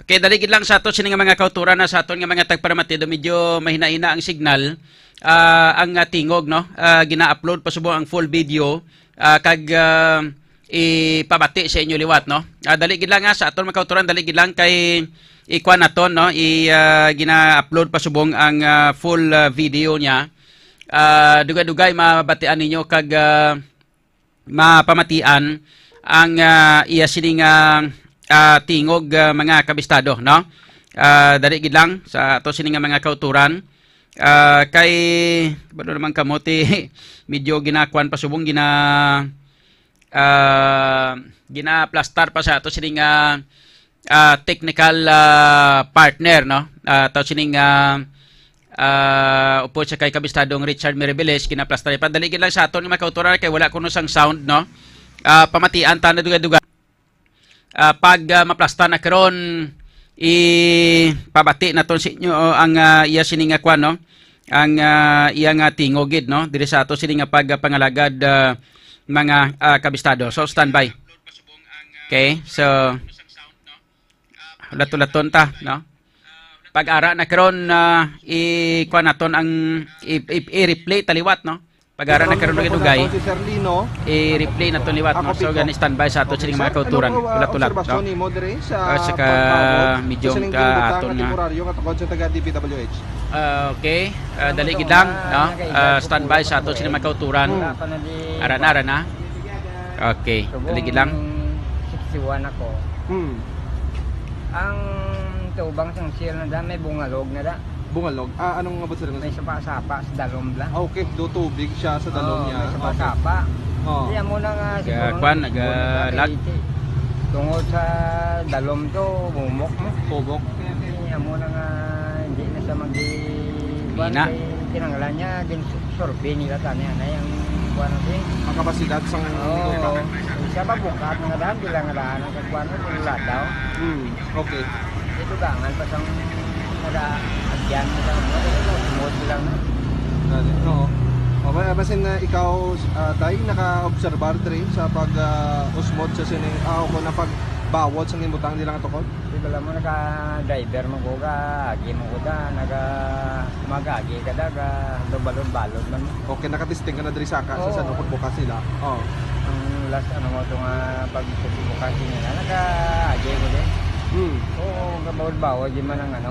Okay, daligid lang sa ato sini nga mga kauturan na sa aton nga mga tagparamatido medyo mahina-hina ang signal. Ang tingog no, gina-upload pa subo ang full video kag ipabati sa inyo liwat no. Daligid lang nga sa aton mga kauturan, daligid lang kay ikuan naton no, gina-upload pa subong ang full video niya. Dugay-dugay mabatian ninyo kag mapamatian ang iya sini nga tingog mga kabistado no. Dali gid lang sa ato sini nga mga kauturan kay balo naman kamote medyo ginakuan pa subong gina-plastar pa sa ato sini nga technical partner no. Ato sini nga upo sa kay kabistadong Richard Mirabeles gina-plastar pa. Dali gid lang sa aton nga mga kauturan kay wala kuno sang sound no. Pamatian ta na dugay-dugay pag maplasta na karon pabati naton sa inyo ang iya sini nga kwan no, ang iya nga tingogid no diri sa ato sini nga pagpangalagad mga kabistado. So standby. Okay, so lato-laton ta no. Pag-ara na karon i-kwan naton ang i-replay taliwat no. Pag-ara na karon dugay si Sir Lino, i-replay na to liwat no. So gani standby sa ato sining mga kauturan ulat-ulat no. Mo dire sa saka medyo ka aton nga katukod sa taga DPWH. Okay, dali gid lang no. Standby sa ato sining mga kauturan. Ara na. Okay, dali gid lang. 61 ako. Ang tubang sang sir na da may bungalog na da. Bungalog. Anong abot sir? May sapa-sapa sa dalom la. Okay, do tubig siya sa dalom niya. May sapa-sapa. Kaya mo na nga siguro. Kwan nagalag. Tungod sa dalom to, bumok mo. Bubok. Kaya mo na nga hindi na siya Mina. Tinanggalan niya, sorbe nila tanya na yung kuwan natin. Ang kapasidad sang Oo. Siya ba bukat nga daan, bilang nga daan ang kuwan mo, tulad daw. Okay. Ito gangan pa sang ada agyan nila mo lang na. Oo. Basin na ikaw tayo naka-observar diri sa pag-usmod sa sining ko na pagbawod sa gimbutang nila nga tukod. Di bala mo naka-driver mo ko ka, agi mo ko da, mag-agi ka da, balon-balon man. Okay, nakatesting ka na diri saka sa sano pagbukas nila. Oo. Ang last ano mo itong pagbukas nila, naka-agi ko din. Oo, kabawod-bawod, di man ang ano.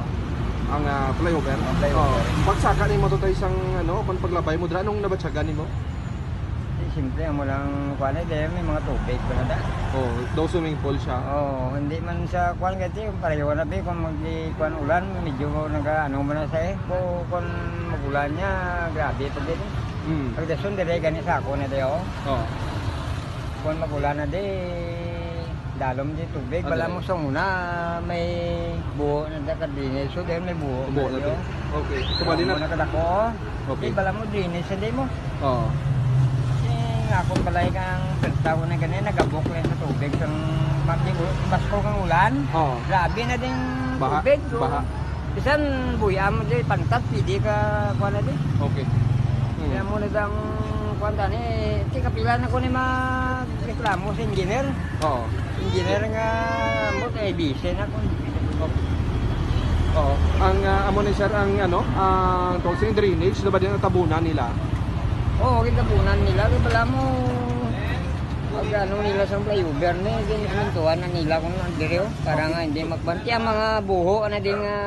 Ang flyover. Pagsaka ni mo to tayo isang kung paglabay mo dra anong nabatsagan nimo? Simple mo lang kuan ay may mga tubig pa na da. Daw swimming pool siya. Hindi man sa kuan gati pareho na bi kung kuan ulan medyo ano man sa kung magulan niya grabe pa dito. Pag dason dire gani sa ako na dayo. Kung magulan na di dalom di tubig bala mo sa una may buo na da kadine so then may buo na to. Okay. Kumali na nakadako. Okay. Bala mo din sa di mo. Ako balay kang tawo na ganyan nagabok lang sa tubig sang basko kang ulan. Grabe na ding tubig. Baha. Bisan buya mo di pantat pidi ka kuan na di. Okay. Kaya mo na dang kuan tani ti kapila na ko ni magreklamo sa engineer. Engineer nga mo kay bise na ko. Ang amo ni sir ang ang tawag drainage na ba din ang tabunan nila? Kitabunan nila kay bala mo pag nila sa flyover ni ginintuan na nila kung andire para nga hindi magbanti ang mga buho na din nga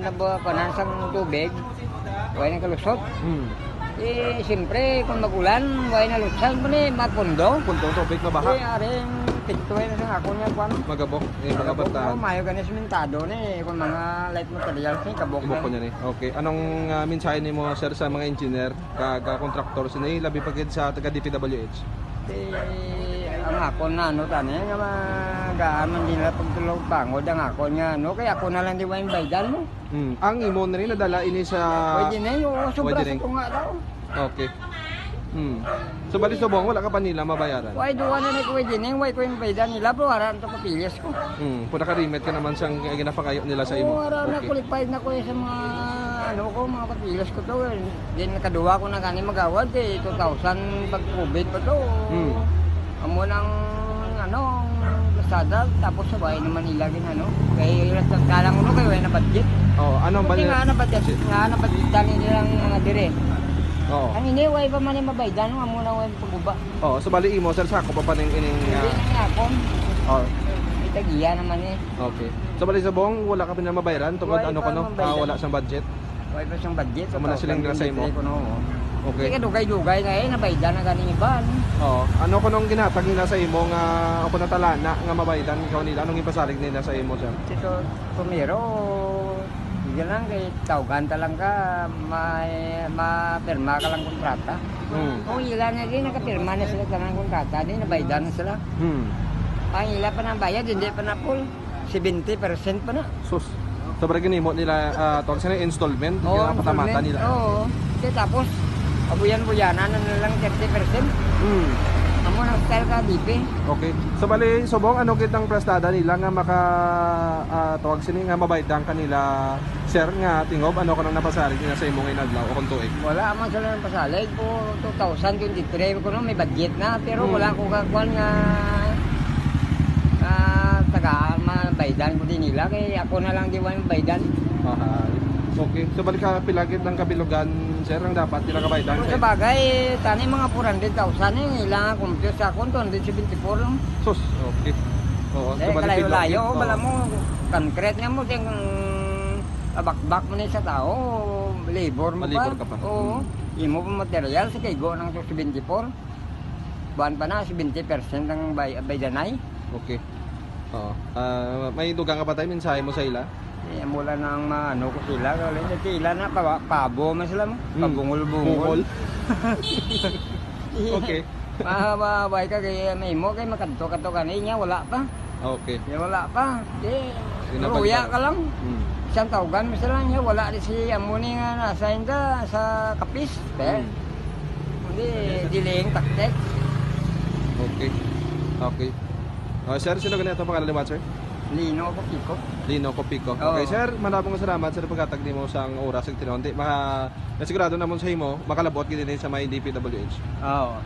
nabapanan sa tubig. Way na kalusot. Siyempre kung magulan way na lutsan mo ni mapundo. Punto tubig na baha. Aring perpekto eh sa ako niya kwan. Magabok, mga Kabok bata. ko, mayo ganis simentado ni kung mga light materials ni kabok Kabok ko niya ni. Okay. Anong mensahe nimo sir sa mga engineer, kag contractor sini labi pagid sa taga DPWH? Ang ako na ano tani nga magaaman din nila pagtulog pangod ang ako niya no kaya ako na lang di wain baydan mo. Ang imo na rin nadala ini sa Pwede na yun, sobra Pwede sa rin. ko nga daw. Okay. So bali subong wala ka pa nila mabayaran. Why duwa na ni pwede na why ko yung baydan nila bro aran to papilis ko. Kung naka-remit ka naman sang ginapangayo nila sa imo. Oo, aran na Okay. qualified na ko sa mga ano ko mga papilis ko to. Din nakaduwa ko na kani magawad eh 2000 pag COVID pa to. Amo nang ano Lazada tapos sa bahay naman nila gin ano. Kay kalang uno kay na budget. Oh, anong Kasi bali? nga na budget nga na budget dali nilang mga dire. Oo. Ang ini way pa man yung mabaydan no amo na way paguba. Oh, so bali imo sir sako pa ning ining Hindi na nga ako. oh, Itagiya naman eh. okay. So bali subong wala ka pa na mabayaran tungod Wala ano pa kono? mabayaran. Wala sang budget. Way pa siyang budget. Amo na silang nila sa imo? Okay. Okay. Kaya dugay-dugay nga eh nabaydan na ganing iban. Oh, ano ko nung ginatag nila sa imo nga ako na talana nga mabaydan ikaw nila anong ipasalig nila sa imo sir? Ito tumiro Yan lang kay tawgan ta lang ka ma-pirma ka lang kontrata. Kung ilan na din nakapirma na sila ng kontrata din nabaydan na sila. Ang ila pa ng bayad hindi pa na full 70% pa na. Sus. So parang ginimo nila tawag sila installment, yung patamata nila. Oo. Kaya tapos abuyan-buyanan na lang 30%. Amo nang style ka DP. Okay. So bali subong ano kitang prestada nila nga maka tawag sini nga mabaydan kanila sir nga tingob ano kanang napasalig nila sa imong inadlaw o kung tuig. Wala man sila ng pasalig po 2023 ko no may budget na pero wala ko kakuan nga taga mabaydan ko din nila kay ako na lang di wain baydan. Okay. So balik ka pilagit ng kabilugan sir ang dapat nila kabaydan. Kung sa bagay tani mga 400,000 eh ilang compute sa akong 274 lang. Sus. Okay. Oo. Eh kalayo-layo bala mo concrete nga mo ding abak-bak mo ni sa tao labor mo Malibor ka pa. Oo. Imo pa material sa kaygo ng 274. Buwan pa na 70% ang baydanay. Okay. Oo. May dugang ka pa tayo mensahe mo sa ila? Eh, mula nang ano ko sila, kasi sila na pabo man sila mo, Bungol. pabungol-bungol. Okay. Mababay ka kay may mo kay makadto-kadto kaninya wala pa. Okay. Wala pa. Di Sinabag ruya pa. ka lang. Isang tawgan mo sila niya wala di si amuni nga na-assign ka sa kapis. Hindi diling taktek. Okay. Okay. Sir, sino ganito pangalan ni sir? Lino ko piko. Lino Copico. Oo. Okay, sir, maraming salamat sa pagkatag nimo sa oras ug tinonti. Nasigurado namon sa imo makalabot gid din sa may DPWH. Oo.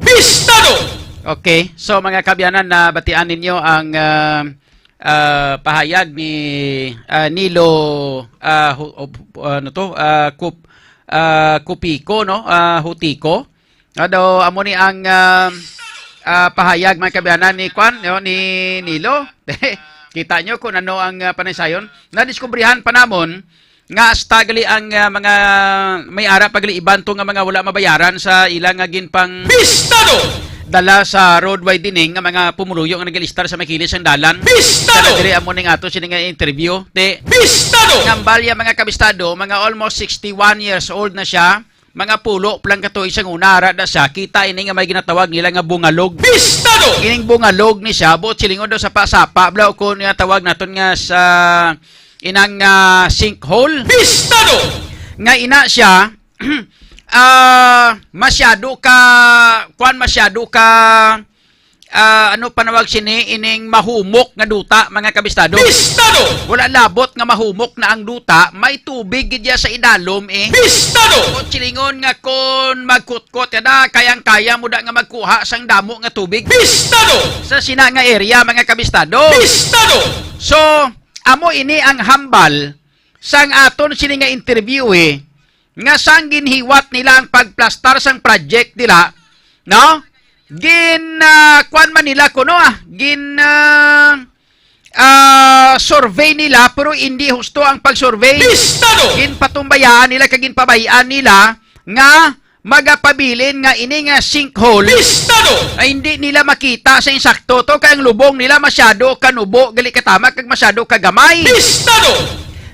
Pistado! Okay, so mga kabyanan na batian ninyo ang pahayag ni Nilo Copico no Hutico. Ado amo ni ang pahayag mga kabyanan ni Kwan no, ni Nilo. Kita nyo kung ano ang panaysayon. Nadiskubrihan pa namon nga stagali ang mga may-ara pagliiban to nga mga wala mabayaran sa ilang nga ginpang Pistado! dala sa roadway dining nga mga pumuluyo nga nagalistar sa makilis ang dalan. Pistado! Sa diri amo ning ato sini nga interview. Pistado! Ngambalya mga kabistado, mga almost 61 years old na siya. Mga pulo plan kato isang unara da siya. Kita ini nga may ginatawag nila nga bungalog. Pistado! Ining bungalog ni siya, buot silingon daw sa pasapa. Blaw ko nga tawag naton nga sa inang sinkhole. Pistado! Nga ina siya, masyado ka ano panawag sini ining mahumok nga duta mga kabistado. Pistado! Wala labot nga mahumok na ang duta, may tubig gidya sa idalom eh. Pistado! O chilingon nga kon magkutkot kada kayang-kaya mo da nga magkuha sang damo nga tubig Pistado! sa sina nga area mga kabistado. Pistado! So, amo ini ang hambal sang aton sini nga interview eh nga sang ginhiwat nila ang pagplastar sang project nila, no? Kuan man nila kuno survey nila pero hindi husto ang pag-survey. Pistado! Ginpatumbayaan nila kag ginpabayaan nila nga magapabilin nga ini nga sinkhole Pistado! ay hindi nila makita sa insakto to kay ang lubong nila masyado kanubo gali katama kag masyado kagamay. Pistado!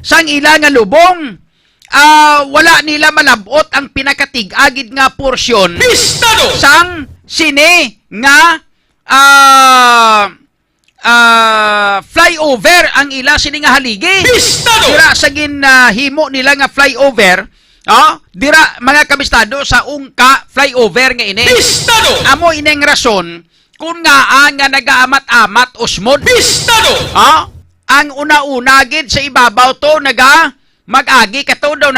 Sang ila nga lubong wala nila malabot ang pinakatig-agid nga porsyon Pistado! sang sine nga flyover ang ila sini nga haligi. Pistado! Dira sa himo nila nga flyover, dira mga kabistado sa ungka flyover nga ini. Pistado! Amo ineng rason kung nga nagaamat-amat usmod. Pistado! Ang una-una gid sa ibabaw to mag-agi kato daw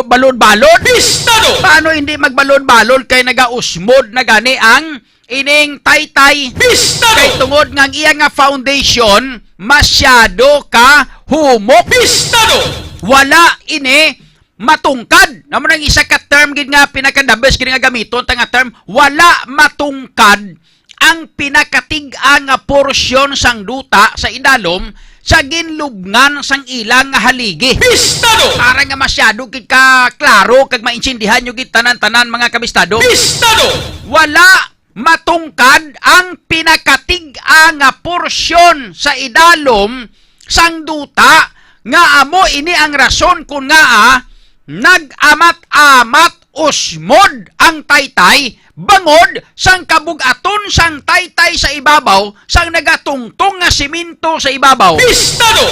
balon-balon. Pistado! Paano hindi magbalon-balon kay nagausmod na gani ang ining taytay? Pistado! Kay tungod nga iya nga foundation masyado ka humok. Pistado! Wala ini matungkad. Naman ang isa ka term gid nga pinakadabes gid nga gamiton nga term, wala matungkad ang pinakatig-a nga porsyon sang duta sa idalom sa ginlubngan sang ilang nga haligi. Pistado! Para nga masyado gid ka klaro kag maintindihan nyo gid tanan-tanan mga kabistado. Pistado! Wala matungkad ang pinakatig-a nga porsyon sa idalom sang duta nga amo ini ang rason kung nga nag-amat-amat usmod ang taytay bangod sang kabug-aton sang taytay sa ibabaw sang nagatungtong nga siminto sa ibabaw. Pistado!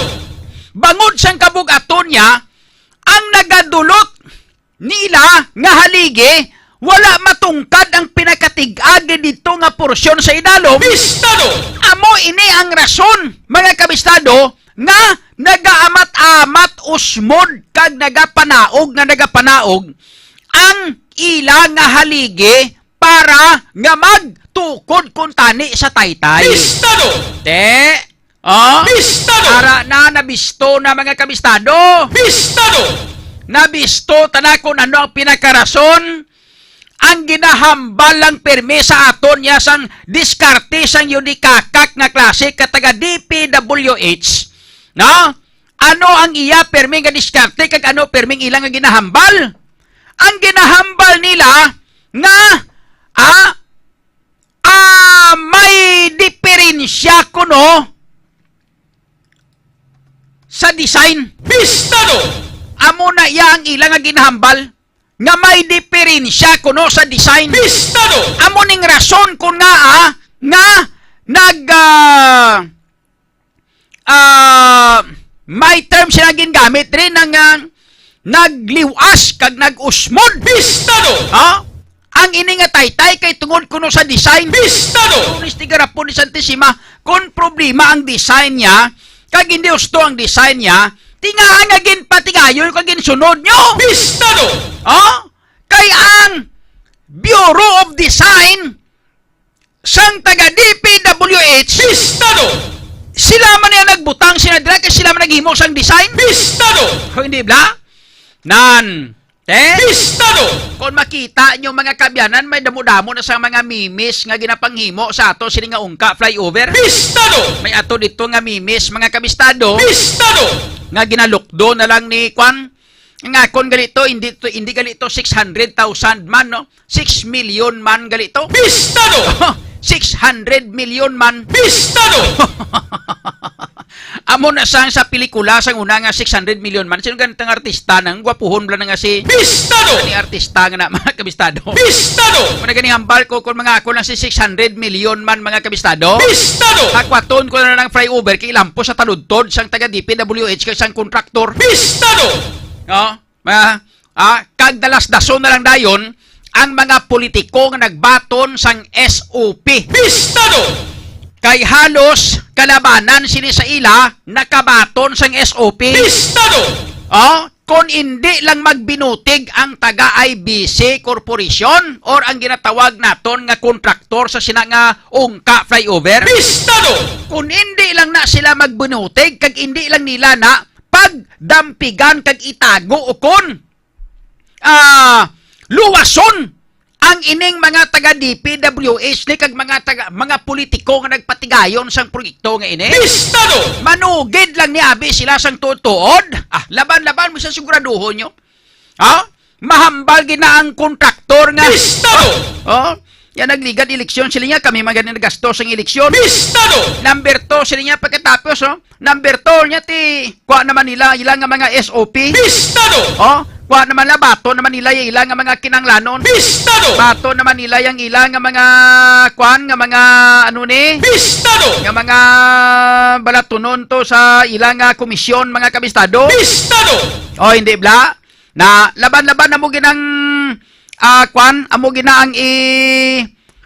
Bangod sang kabug-aton niya ang nagadulot nila nga haligi wala matungkad ang pinakatig-agi dito nga porsyon sa idalom. Pistado! Amo ini ang rason mga kabistado nga nagaamat-amat usmod kag nagapanaog ang ila nga haligi para nga magtukod kung tani sa taytay. Pistado! Pistado! Para na nabisto na mga kabistado. Pistado! Nabisto tala kung ano ang pinakarason ang ginahambal lang perme sa aton niya sang diskarte sang yudikakak nga klase kataga DPWH. No? Ano ang iya perme nga diskarte kag ano permeng ilang nga ginahambal? Ang ginahambal nila nga may diferensya kuno sa design. Pistado! Amo na iya ang ilang nga ginahambal nga may diferensya kuno sa design. Pistado! Amo ning rason kung nga may term sila gingamit rin ng nagliwas kag nag-usmod. Pistado! Ang ini nga taytay kay tungod kuno sa design. Pistado! Kung istigarapon ni Santissima, kung problema ang design niya, kag hindi gusto ang design niya, tingaan nga ginpatigayon kag ginsunod nyo. Pistado! Kay ang Bureau of Design sang taga DPWH, Pistado! sila man yan nagbutang sinadra kay sila man naghimo sang design. Pistado! Kung hindi bla? Pistado! Kung makita nyo mga kabyanan, may damo-damo na sa mga mimis nga ginapanghimo sa ato sini nga ungka flyover. Pistado! May ato dito nga mimis mga kabistado Pistado! nga ginalukdo na lang ni Kwan. Nga kon galito hindi galito 600,000 man no. 6 million man galito. Pistado! 600 million man. Pistado! Amo na sang sa pelikula sang una nga 600 million man. Sino ganitang artista nang gwapuhon bla nga si Pistado! ni artista nga na mga kabistado. Pistado! Kung nagani hambal ko kung mga ako lang si 600 million man mga kabistado. Pistado! Akwaton ko na ng flyover kay lampo sa taludtod sang taga DPWH kay sang kontraktor. Pistado! Kag dalas-dason na lang dayon ang mga politiko nga nagbaton sang SOP. Pistado! Kay halos kalabanan sini sa ila nakabaton sang SOP. Pistado! Kung hindi lang magbinutig ang taga-IBC Corporation or ang ginatawag naton nga kontraktor sa sina nga ungka flyover. Pistado! Kung hindi lang na sila magbinutig kag hindi lang nila na pagdampigan kag itago ukon luwason ang ining mga taga DPWH ni kag mga politiko nga nagpatigayon sang proyekto nga ini. Pistado! Manugid lang ni abi sila sang tuod. Laban-laban mo sa siguraduhon nyo. Mahambal gina ang kontraktor nga. Pistado! Yan nagligad eleksyon sila niya, kami maganin nagastos ang eleksyon. Pistado! Number 2 sila niya pagkatapos, Number 2 niya kuha naman nila ilang nga mga SOP. Pistado! Kuha naman nila, bato naman nila yung ilang nga mga kinanglanon. Pistado! Bato naman nila yung ilang nga mga Pistado! nga mga balatunon to sa ilang nga komisyon, mga kabistado. Pistado! Hindi bla. Na laban-laban na mo ginang amo gina ang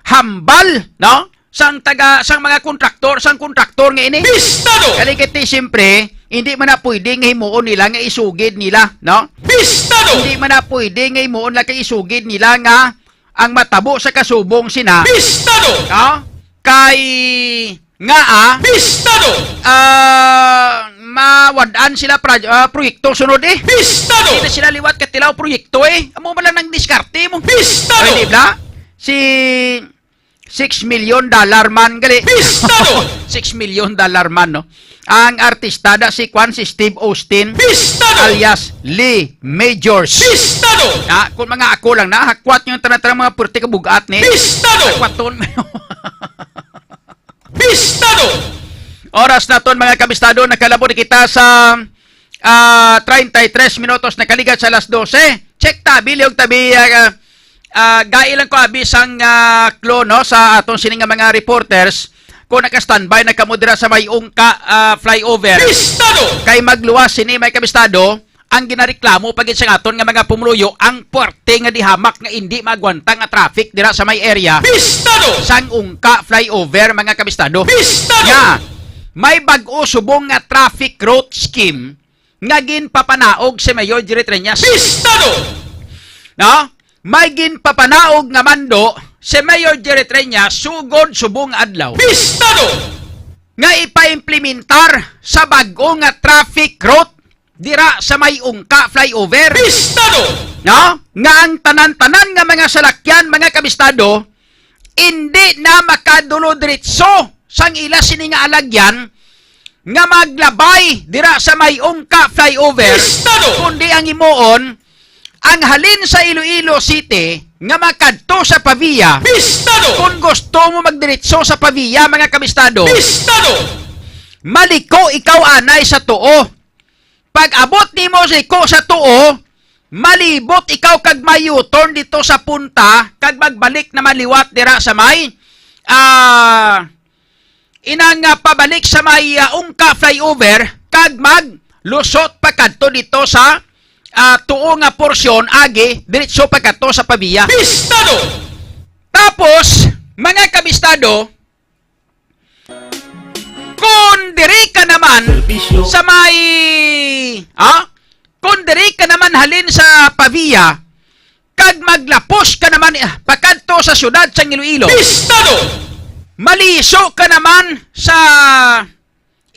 hambal, no? Sang mga kontraktor nga ini. Pistado! Kaligiti siyempre, hindi man na pwede nga himuon nila nga isugid nila, no? Pistado! Hindi man na pwede nga himuon lang kay isugid nila nga ang matabo sa kasubong sina. Pistado! No? Kay nga Pistado! mawadaan sila proyekto sunod Pistado! Hindi na sila liwat katilaw proyekto Amo ba lang nang diskarte mo? Pistado! Hindi ba? Si $6 million man gali. Pistado! $6 million man, no? Ang artistada si Steve Austin. Pistado! Alias Lee Majors. Pistado! Kung mga ako lang na, hakwat yung tanang mga purti kabugat ni. Pistado! Hakwaton. Pistado! Oras na ton mga kabistado, nakalabo na kita sa 33 minutos na kaligat sa alas 12. Check tabi, liog tabi, gailang ko abis ang klono sa atong sininga mga reporters kung naka-standby, nakamudra sa may ungka flyover. Pistado! Kay magluwas sini may kabistado, ang ginareklamo pagit sa aton nga mga pumuluyo ang puwerte nga dihamak nga hindi magwanta nga traffic dira sa may area. Pistado! Sang ungka flyover mga kabistado. Pistado! Nga, may bag-o subong nga traffic route scheme nga ginpapanaog si Mayor Jerry Treñas. Pistado! No? May ginpapanaog nga mando si Mayor Jerry Treñas sugod subong adlaw. Pistado! Nga ipaimplementar sa bag-o nga traffic route dira sa may ungka flyover. Pistado! No? Nga ang tanan-tanan nga mga salakyan, mga kabistado, hindi na makadulo diretso sang ila sini nga alagyan nga maglabay dira sa may ungka flyover. Pistado! Kundi ang imuon ang halin sa Iloilo City nga makadto sa Pavia. Pistado! Kung gusto mo magdiretso sa Pavia, mga kabistado, Pistado! maliko ikaw anay sa tuo. Pag abot nimo sa iko sa tuo, malibot ikaw kag may U-turn dito sa punta kag magbalik na maliwat dira sa may inang pabalik sa may ungka flyover kag maglusot pa kadto dito sa tuo nga porsyon agi diretso pa kadto sa Pavia. Pistado! Tapos mga kabistado, kung diri ka naman Servisyo. sa may kung diri ka naman halin sa Pavia kag maglapos ka naman pakadto sa syudad sa Iloilo, Pistado! maliso ka naman sa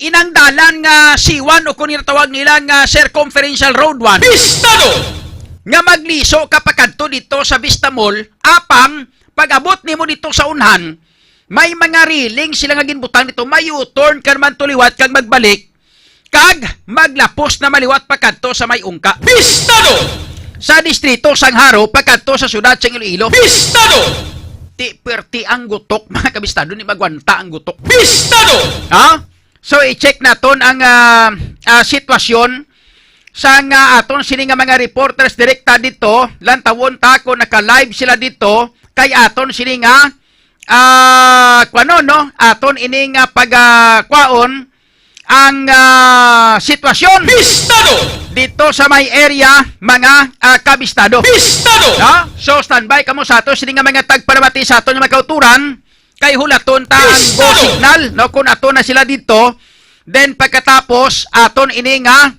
inang dalan nga C1 o kung tawag nila nga Circumferential Road 1. Pistado! Nga magliso ka pakadto dito sa Vista Mall, apang pag-abot nimo dito sa unhan, may mga riling sila nga ginbutang dito, may U-turn ka naman tuliwat kag magbalik, kag maglapos na maliwat pakadto sa may ungka. Pistado! Sa distrito Sangharo, pakadto sa syudad sa Iloilo. Pistado! Perti ang gutok, mga kabistado, ni magwanta ang gutok. Pistado! So, i-check naton ang sitwasyon sa aton sini nga mga reporters direkta dito. Lantawon ta ko naka-live sila dito kay aton sini nga aton ini nga pagkwaon ang sitwasyon Pistado! dito sa may area, mga kabistado. Pistado! So, standby kamo sa ato sini nga mga tagparamati sa aton nga magkauturan kay hulaton ta ang go signal, no, kung ato na sila dito. Then pagkatapos aton ini nga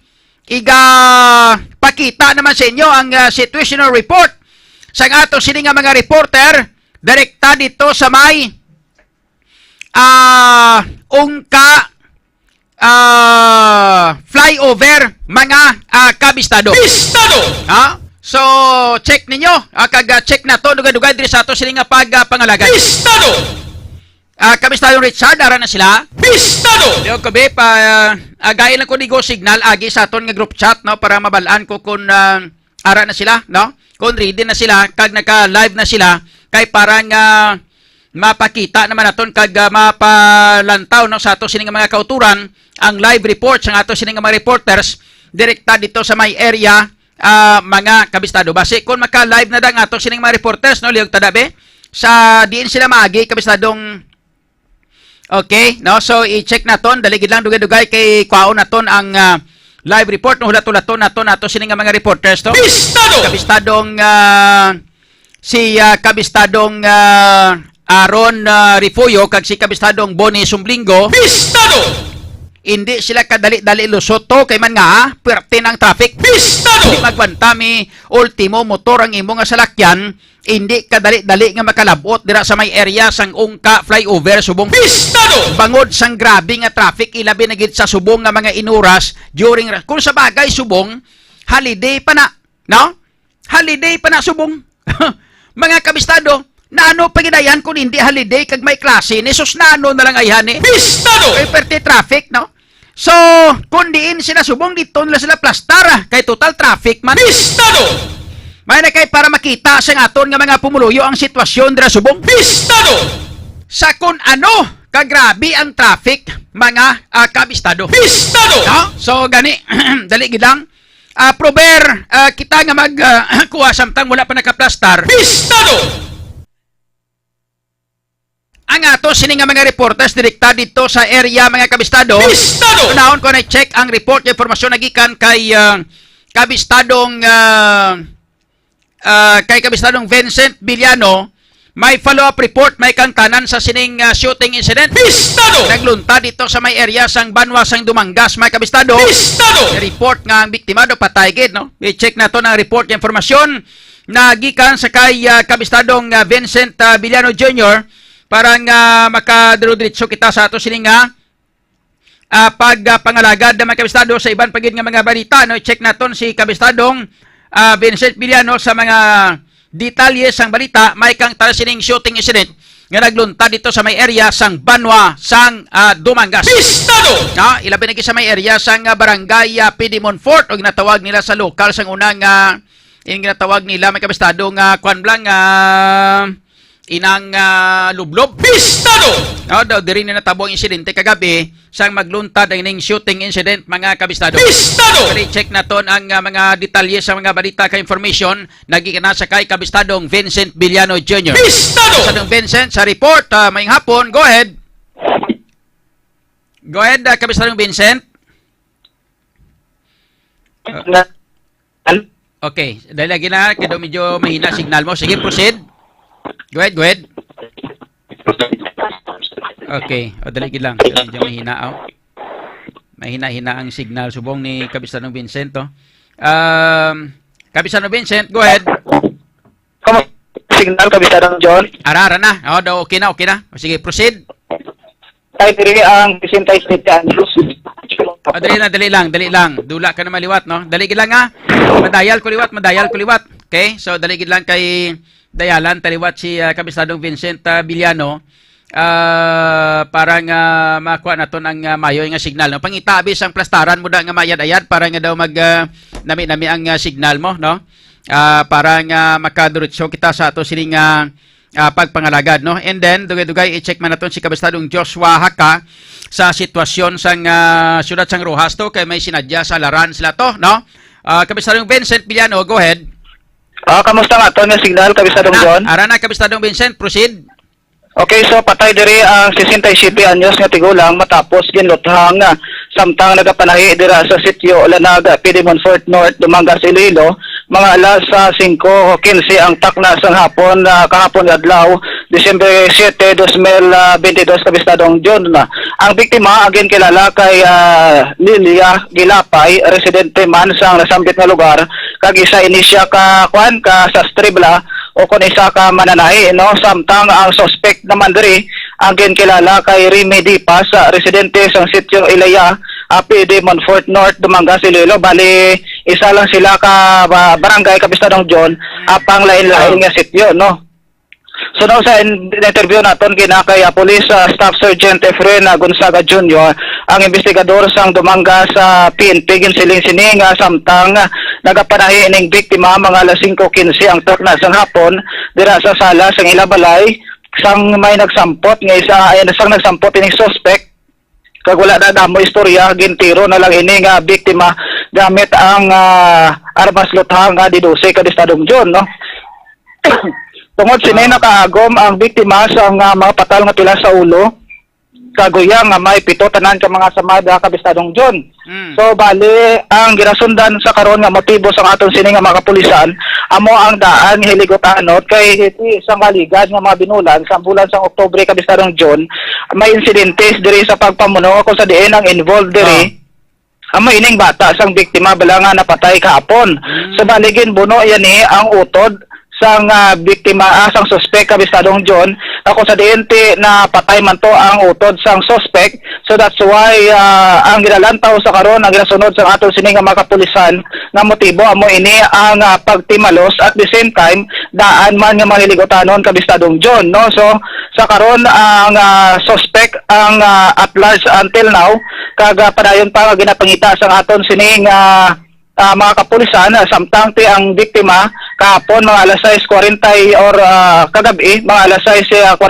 pakita naman sa inyo ang situational report sa ato sini nga mga reporter direkta dito sa may ungka flyover, mga kabistado. Pistado! So, check ninyo. Check na to. Dugay-dugay diri sa ato sila nga pagpangalagad. Pistado! Kabistadong Richard, ara na sila. Pistado! Diyo kabe, agayin lang ko ni go signal, agi sa aton nga group chat, no? Para mabalaan ko kung ara na sila, no? Kung ready na sila, kag naka-live na sila, kay parang mapakita naman naton kag mapalantaw no sa ato sining mga kauturan ang live reports ang ato sining mga reporters direkta dito sa may area mga kabistado. Base kung maka-live na dang ato sining mga reporters no liyog tadabe sa diin sila maagi kabistadong. Okay, no? So i-check naton daligid lang dugay-dugay kay kwaon naton ang live report no hulat-hulaton naton ato sining mga reporters to. Pistado! Kabistadong si kabistadong Aaron Rifuyo kag si kabistadong Bonnie Sumblingo. Pistado! Hindi sila kadali-dali lusoto kay man nga pwerte ng traffic. Pistado! Di magwantami ultimo motor ang imo nga salakyan, hindi kadali-dali nga makalabot dira sa may area sang Ungka flyover Subong. Pistado! Bangod sang grabe nga traffic ilabi na gid sa Subong nga mga inuras during kung sa bagay Subong holiday pa na, no? Holiday pa na Subong. Mga kabistado, naano pagidayan kung hindi holiday kag may klase ni sus naano na lang ayhan eh. Pistado! Kay perte traffic, no? So, kung diin sila Subong dito nila sila plastar kay total traffic man. Pistado! May na kay para makita sa aton nga mga pumuluyo ang sitwasyon dira Subong. Pistado! Sa kung ano kagrabe ang traffic mga kabistado. Pistado! No? So gani dali gid lang. Prober kita nga mag kuha samtang wala pa nakaplastar. Pistado! Ang ato sini nga mga reporters direkta dito sa area mga kabistado. Pistado! Unahon ko na check ang report yung informasyon nagikan kay kabistadong Vincent Villano. May follow-up report may kang tanan sa sining shooting incident. Pistado! Naglunta dito sa may area sang Banwa sang Dumangas mga kabistado. Pistado! Report nga ang biktima do patay gid no. I-check na to ng report yung informasyon na gikan sa kay kabistadong Vincent Villano Jr. para nga makadiro-diretso kita sa ato sining nga pagpangalagad na mga kabistado sa iban pagid nga mga balita no. I-check naton si kabistadong Vincent Villano sa mga detalye sang balita may kang tara sining shooting incident nga naglunta dito sa may area sang Banwa sang Dumangas. Pistado! Ilabi na sa may area sang barangay Pidimon Fort o ginatawag nila sa lokal sang unang ginatawag nila may kabistado nga kwan blang inang lublob. Pistado! Daw diri na natabo ang insidente kagabi sang magluntad ang shooting incident mga kabistado. Pistado! Check naton ang mga detalye sa mga balita ka information nagikana sa kay kabistadong Vincent Villano Jr. Pistado! Kabistadong Vincent sa report mayong hapon. Go ahead. Go ahead kabistadong Vincent. Okay, dahil lagi na kaya medyo mahina signal mo. Sige, proceed. Go ahead, go ahead. Okay, dali gid lang. Medyo mahina mahina-hina ang signal subong ni kabistadong Vincent to. Kabistadong Vincent, go ahead. Signal kabistadong John. Ara na. Daw okay na. O, sige, proceed. Tayo diri ang Vicente State Andrews. Dali lang. Dula ka na maliwat, no? Dali gid lang ha. Madayal ko liwat. Okay? So dali gid lang kay dayalan taliwat si kabistadong Vincent Villano para nga makuha naton ang mayo nga signal no. Pangitabi sang plastaran mo da nga mayad-ayad para nga daw mag nami-nami ang signal mo no. Para nga makadiretso kita sa ato sining pagpangalagad no. And then dugay-dugay i-check man naton si kabistadong Joshua Haka sa sitwasyon sang syudad sang Rojas to kay may sinadya sa laran sila to no. Kabistadong Vincent Villano, go ahead. Kamusta nga to nga signal kabistadong John? Ara na kabistadong Vincent, proceed. Okay, so patay diri ang 67 anyos nga tigulang matapos ginluthang samtang nagapanahi dira sa sitio Lanag, Pidimon Fort North, Dumangas, Iloilo, mga alas 5:15 ang takna sang hapon kahapon adlaw, Disyembre 7, 2022 kabistadong John. Ang biktima agin kilala kay Lilia Gilapay, residente man sang nasambit nga lugar, kag isa ini siya ka sastribla o kung isa ka mananahi no. Samtang ang suspect naman diri agin kilala kay Remy Dipas, residente sang sitio Ilaya, PD Monfort North, Dumangas, Iloilo. Bali isa lang sila ka barangay Kabistadong John apang lain-lain nga sityo, no. So now sa interview naton kina kay Police Staff Sergeant Efren Gonzaga Jr., ang investigador sang dumangga sa PNP ginsiling sini nga samtang nagapanahi ning biktima mga alas 5:15 ang takna sang hapon dira sa sala sang ilabalay sang may nagsampot nga sang nagsampot ining suspect kag wala na damo istorya gintiro na lang ini nga biktima gamit ang armas luthang nga diduse Kabistadong John, no. Tungod sinay nakaagom ang biktima sa mga patal nga pila sa ulo, kaguyang nga may 7 tanan ka mga samada Kabistadong John. So bali ang girasundan sa karon nga motibo sa aton sini nga mga kapulisan amo ang daan hiligutanot kay isang kaligad nga mga binulan sa bulan sa Oktubre Kabistadong John may insidentes diri sa pagpamuno kung sa diin ang involved diri. Amo ining bata sang biktima bala nga napatay kahapon. So baligin buno yan ang utod sang biktima sang suspect Kabistadong John ako sa diente na patay man to ang utod sang suspect. So that's why ang ginalantaw sa karon ang ginasunod sa aton sini nga mga kapulisan nga motibo amo ini ang pagtimalos at the same time daan man nga manghilikotanon Kabistadong John, no. So sa karon ang suspect ang at large until now kag padayon pa nga ginapangita sa aton sini nga mga kapulisan samtang ti ang biktima kahapon mga alas 6:40 or kagabi mga alas 6:44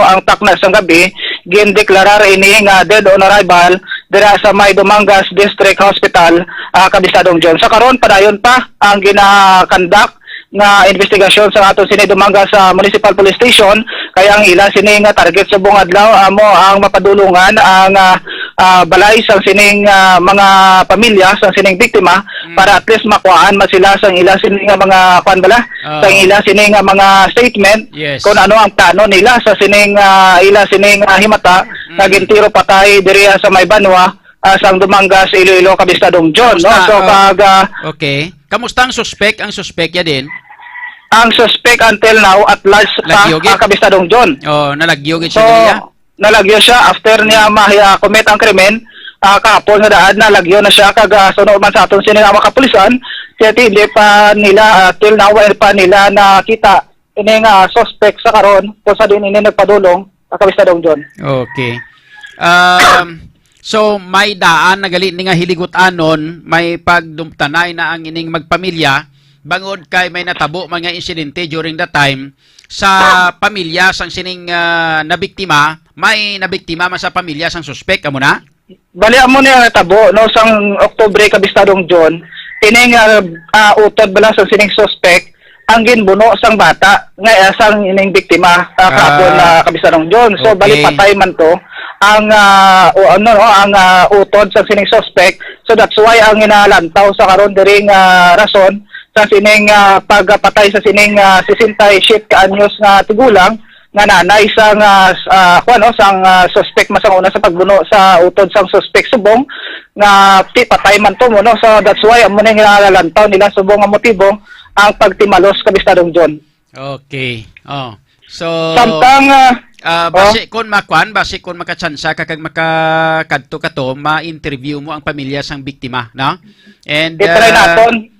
ang takna sang gabi gindeklarar ini nga dead on arrival dira sa may Dumangas District Hospital Kabistadong John. Sa karon padayon pa ang ginakandak nga investigasyon sa aton sini Dumangas sa Municipal Police Station kaya ang ila sini nga target sa buong adlaw amo ang mapadulungan ang balay sang sining mga pamilya sang sining biktima para at least makuhaan man sila sang ila sining mga bala sang ila sining mga statement kung ano ang plano nila sa sining ila sining himata nga gintiro patay diri sa may Banwa sang Dumangas Iloilo Kabistadong John, no. So okay, kamusta ang suspect? Ang suspect ya din ang suspect until now at large sa Kabistadong John. Nalagyog siya niya. Nalagyo siya after niya commit ang krimen kahapon nga daan nalagyo na siya kag sunod man sa aton sini nga mga kapulisan kaya hindi pa nila till now pa nila nakita ini nga suspect sa karon kung sa din ini nagpadulong Kabistadong John. Okay. So may daan nagali ni nga hiligutan-anon may pagdumtanay na ang ining magpamilya bangod kay may natabo mga insidente during that time sa pamilya sang sining nabiktima, may nabiktima man sa pamilya sang suspect amo na. Bali amo niya natabo no sang Oktubre Kabistadong John ining utod bala sang sining suspect ang ginbuno sang bata nga sang ining biktima kahapon Kabistadong John. So bali patay man to ang ang utod sa sining suspect. So that's why ang inalantaw sa karon diri nga rason sa sining pagpatay sa sining 67 anyos nga tigulang nga nanay sang sang suspect masang una sa pagbuno sa utod sang suspect subong nga patay man to mo, no. So that's why amo ning inalantaw nila subong nga motibo ang pagtimalos Kabistadong John. Okay. So samtang base kon makatsansa kag makakadto kato ma-interview mo ang pamilya sang biktima, no? And itry naton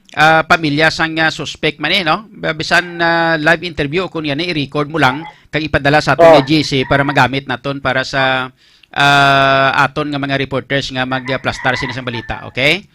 pamilya sang suspect man no? Bisan live interview kung yan i-record mo lang kag ipadala sa aton GC para magamit naton para sa aton nga mga reporters nga magplastar sini sa balita, okay?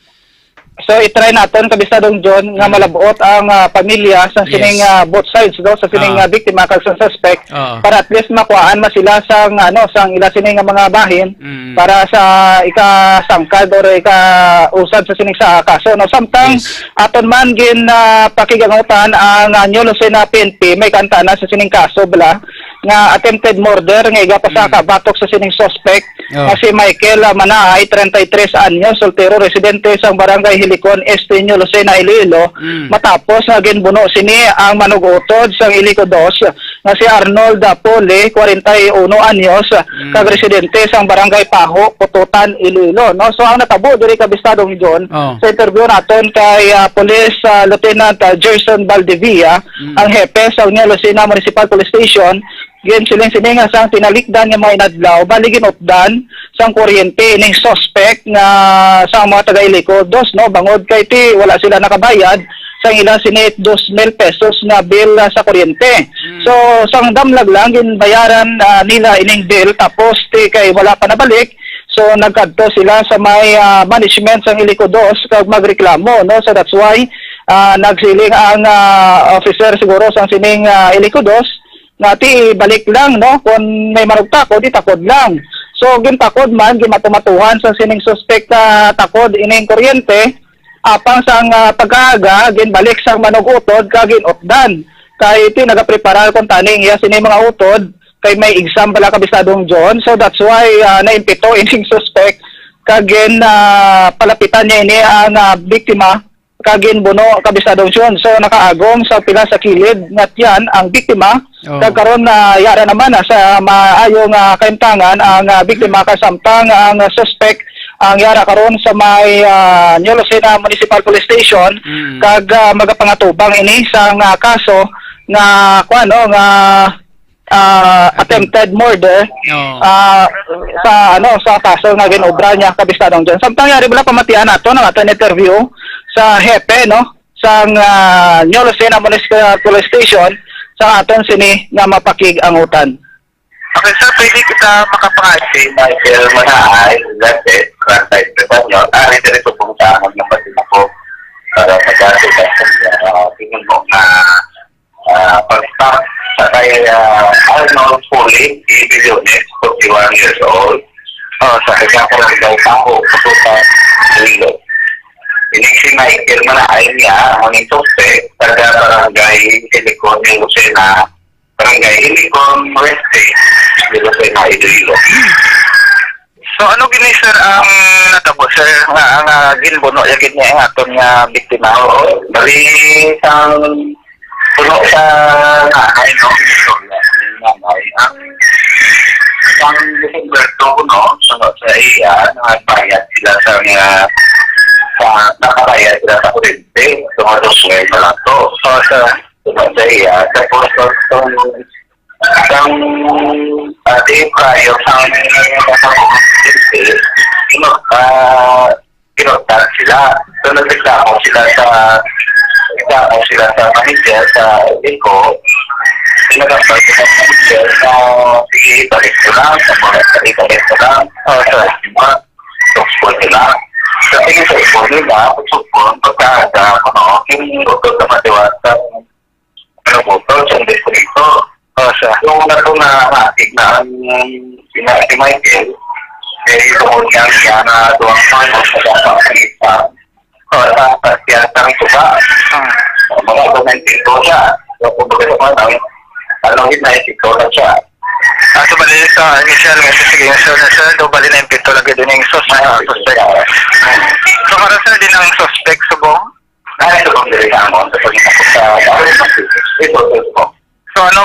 So itry naton Kabistadong John nga malabuot ang pamilya sa sining both sides do sa sining biktima kag sa suspect para at least makuhaan man sila sang sang ila sining mga bahin para sa ikasangkad or ikausad sa sining sa kaso, no. Samtang aton man gin pakigangutan ang New Lucena PNP may kanta na sa sining kaso bala nga attempted murder nga igapasaka batok sa sining suspect nga si Michael Manaay 33 anyos soltero residente sa barangay Hilikon Este New Lucena Iloilo matapos nga ginbuno sini ang manugutod sa Ilico 2 nga si Arnold Pole 41 anyos kag residente sa barangay Paho Pututan Iloilo, no. So ang natabo diri Kabistadong John sa interview naton kay Police Lieutenant Gerson Valdivia ang hepe sa New Lucena Municipal Police Station Gen siling-siling nga sang tinalikdan nga mga inadlaw, bali ginupdan sang kuryente ining suspect nga sang mga taga-iliko dos no bangod kay ti wala sila nakabayad sang ilang sinit 2,000 pesos na bill sa kuryente. So sang damlag lang ginbayaran nila ining bill tapos ti kay wala pa nabalik. So nagkadto sila sa may management sang Iliko 2 kag magreklamo no. So that's why nagsiling ang officer siguro sang sining Iliko 2 nga ti balik lang no kung may marugtakod di takod lang. So gintakod man gimatumatuhan sa sining suspect takod ining kuryente apang sang pag-aaga ginbalik sang manugutod kag ginupdan kay ti nagapreparar kung taning iya sining mga utod kay may exam bala kabisadong John. So that's why naimpito ining suspect kagin palapitan niya ini ang biktima kagin buno kabisadong John. So nakaagom sa pila sa kilid ngat yan ang biktima. Kagkaroon na yara naman sa maayong kaimtangan ang biktima kasamtang ang suspect ang yara karon sa may New Lucena Municipal Police Station kag magapangatubang ini sa kaso nga kuano nga attempted murder sa kaso nga ginobra niya kabisadong John. Samtang yari bala pamatian nato nga ato interview sa hepe no sa New Lucena Municipal Police Station sa aton sini nga mapakig ang utan. Okay, sir, pwede kita makapangasi Michael Manaay, that's it, Krantay Prepanyo. Ito rin po sa amin ng pasin ako para mag-asik at tingin mo na pag-stop sa kay Arnold Foley, Bilyones, 41 years old. Sa kagakaroon daw ako, pututan Lilo. Inig si Michael Manaay niya, ang suspect, taga-barangay Silicon, New Lucena, Barangay Silicon, Weste, New Lucena, Iloilo. So ano gini sir ang natabo sir nga ang ginbuno yagid niya ang aton nga biktima? Bali sang puno sa nanay no? Nanay ang December 2 no? Sunod sa iya, nagbayad sila nakabayad sila sa kurente, tumatos ngayon na lang to. So, sunod sa iya, tapos ang prior sa kinoktan sila. So, nagreklamo sila sa manager sa Eco. Pinagambal sila sa manager na sige, balik ko lang, sa mga balik ko lang. Tukspon nila. Sa tingin sa ipon nila, tukspon, pagkaaga, yung utol na matiwasa, butol, sa dito. Yung una ko na natig na si Michael, doon niya na doon sa dapat sa isa. Sa tiyatang suba, mga domentito siya. Yung kumbaga naman, alawin na ito na siya. So, bali sa initial investigation na sir, bali na yung pito lagi din yung suspect. So, para sir din ang suspect subong? Ito kong direkamon sa pagkakot sa ito. So, ano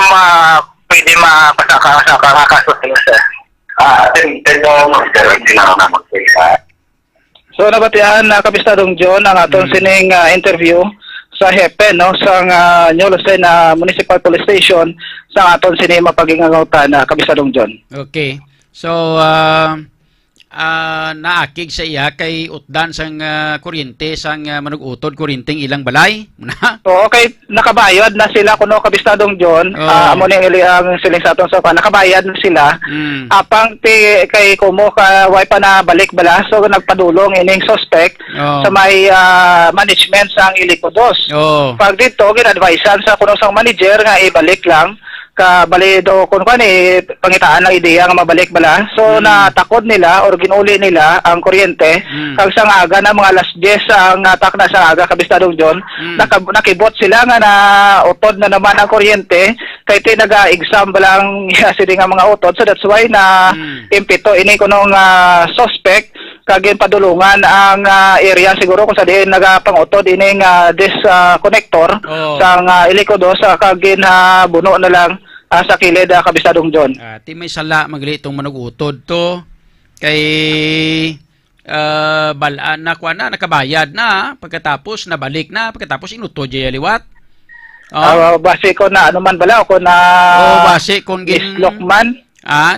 pwede mapasaka sa kakakasos niyo sir? Ito mag-direct din ako na mag-direct. So nabatian kabisadong John ang aton sining interview sa hepe no sa New Lucena Municipal Police Station sa aton sining mapagingangautan kabisadong John. Okay. So naakig sa iya kay utdan sang kuryente sang manugutod kuryenteng ilang balay muna. So okay, nakabayad na sila kuno kabistadong John. Amo ni ang siling sa aton sa nakabayad na sila. Apang kay kumo ka way pa na balik bala so nagpadulong ining suspect sa may management sang Iliko 2. Pag dito ginadvisean sa kuno sang manager nga ibalik lang ka bali do kun pangitaan ng ideya nga mabalik bala so natakod nila or ginuli nila ang kuryente kag sang aga na mga alas 10 ang atak na sa aga kabistadong John nakibot sila nga na utod na naman ang kuryente kay naga-exam balang sila nga mga utod so that's why na impito ini kunong suspect kagin padulungan ang area siguro kung sa diin nagapangutod ining disconnector sang Iliko 2 kagin buno na lang sa kilid kabisadong John. Ti may sala magli itong manugutod to kay balaan na kuan na nakabayad na pagkatapos nabalik na pagkatapos inutod jay liwat. Oh. Base ko na ano man bala ako na Oh, base kung islok man. Ah,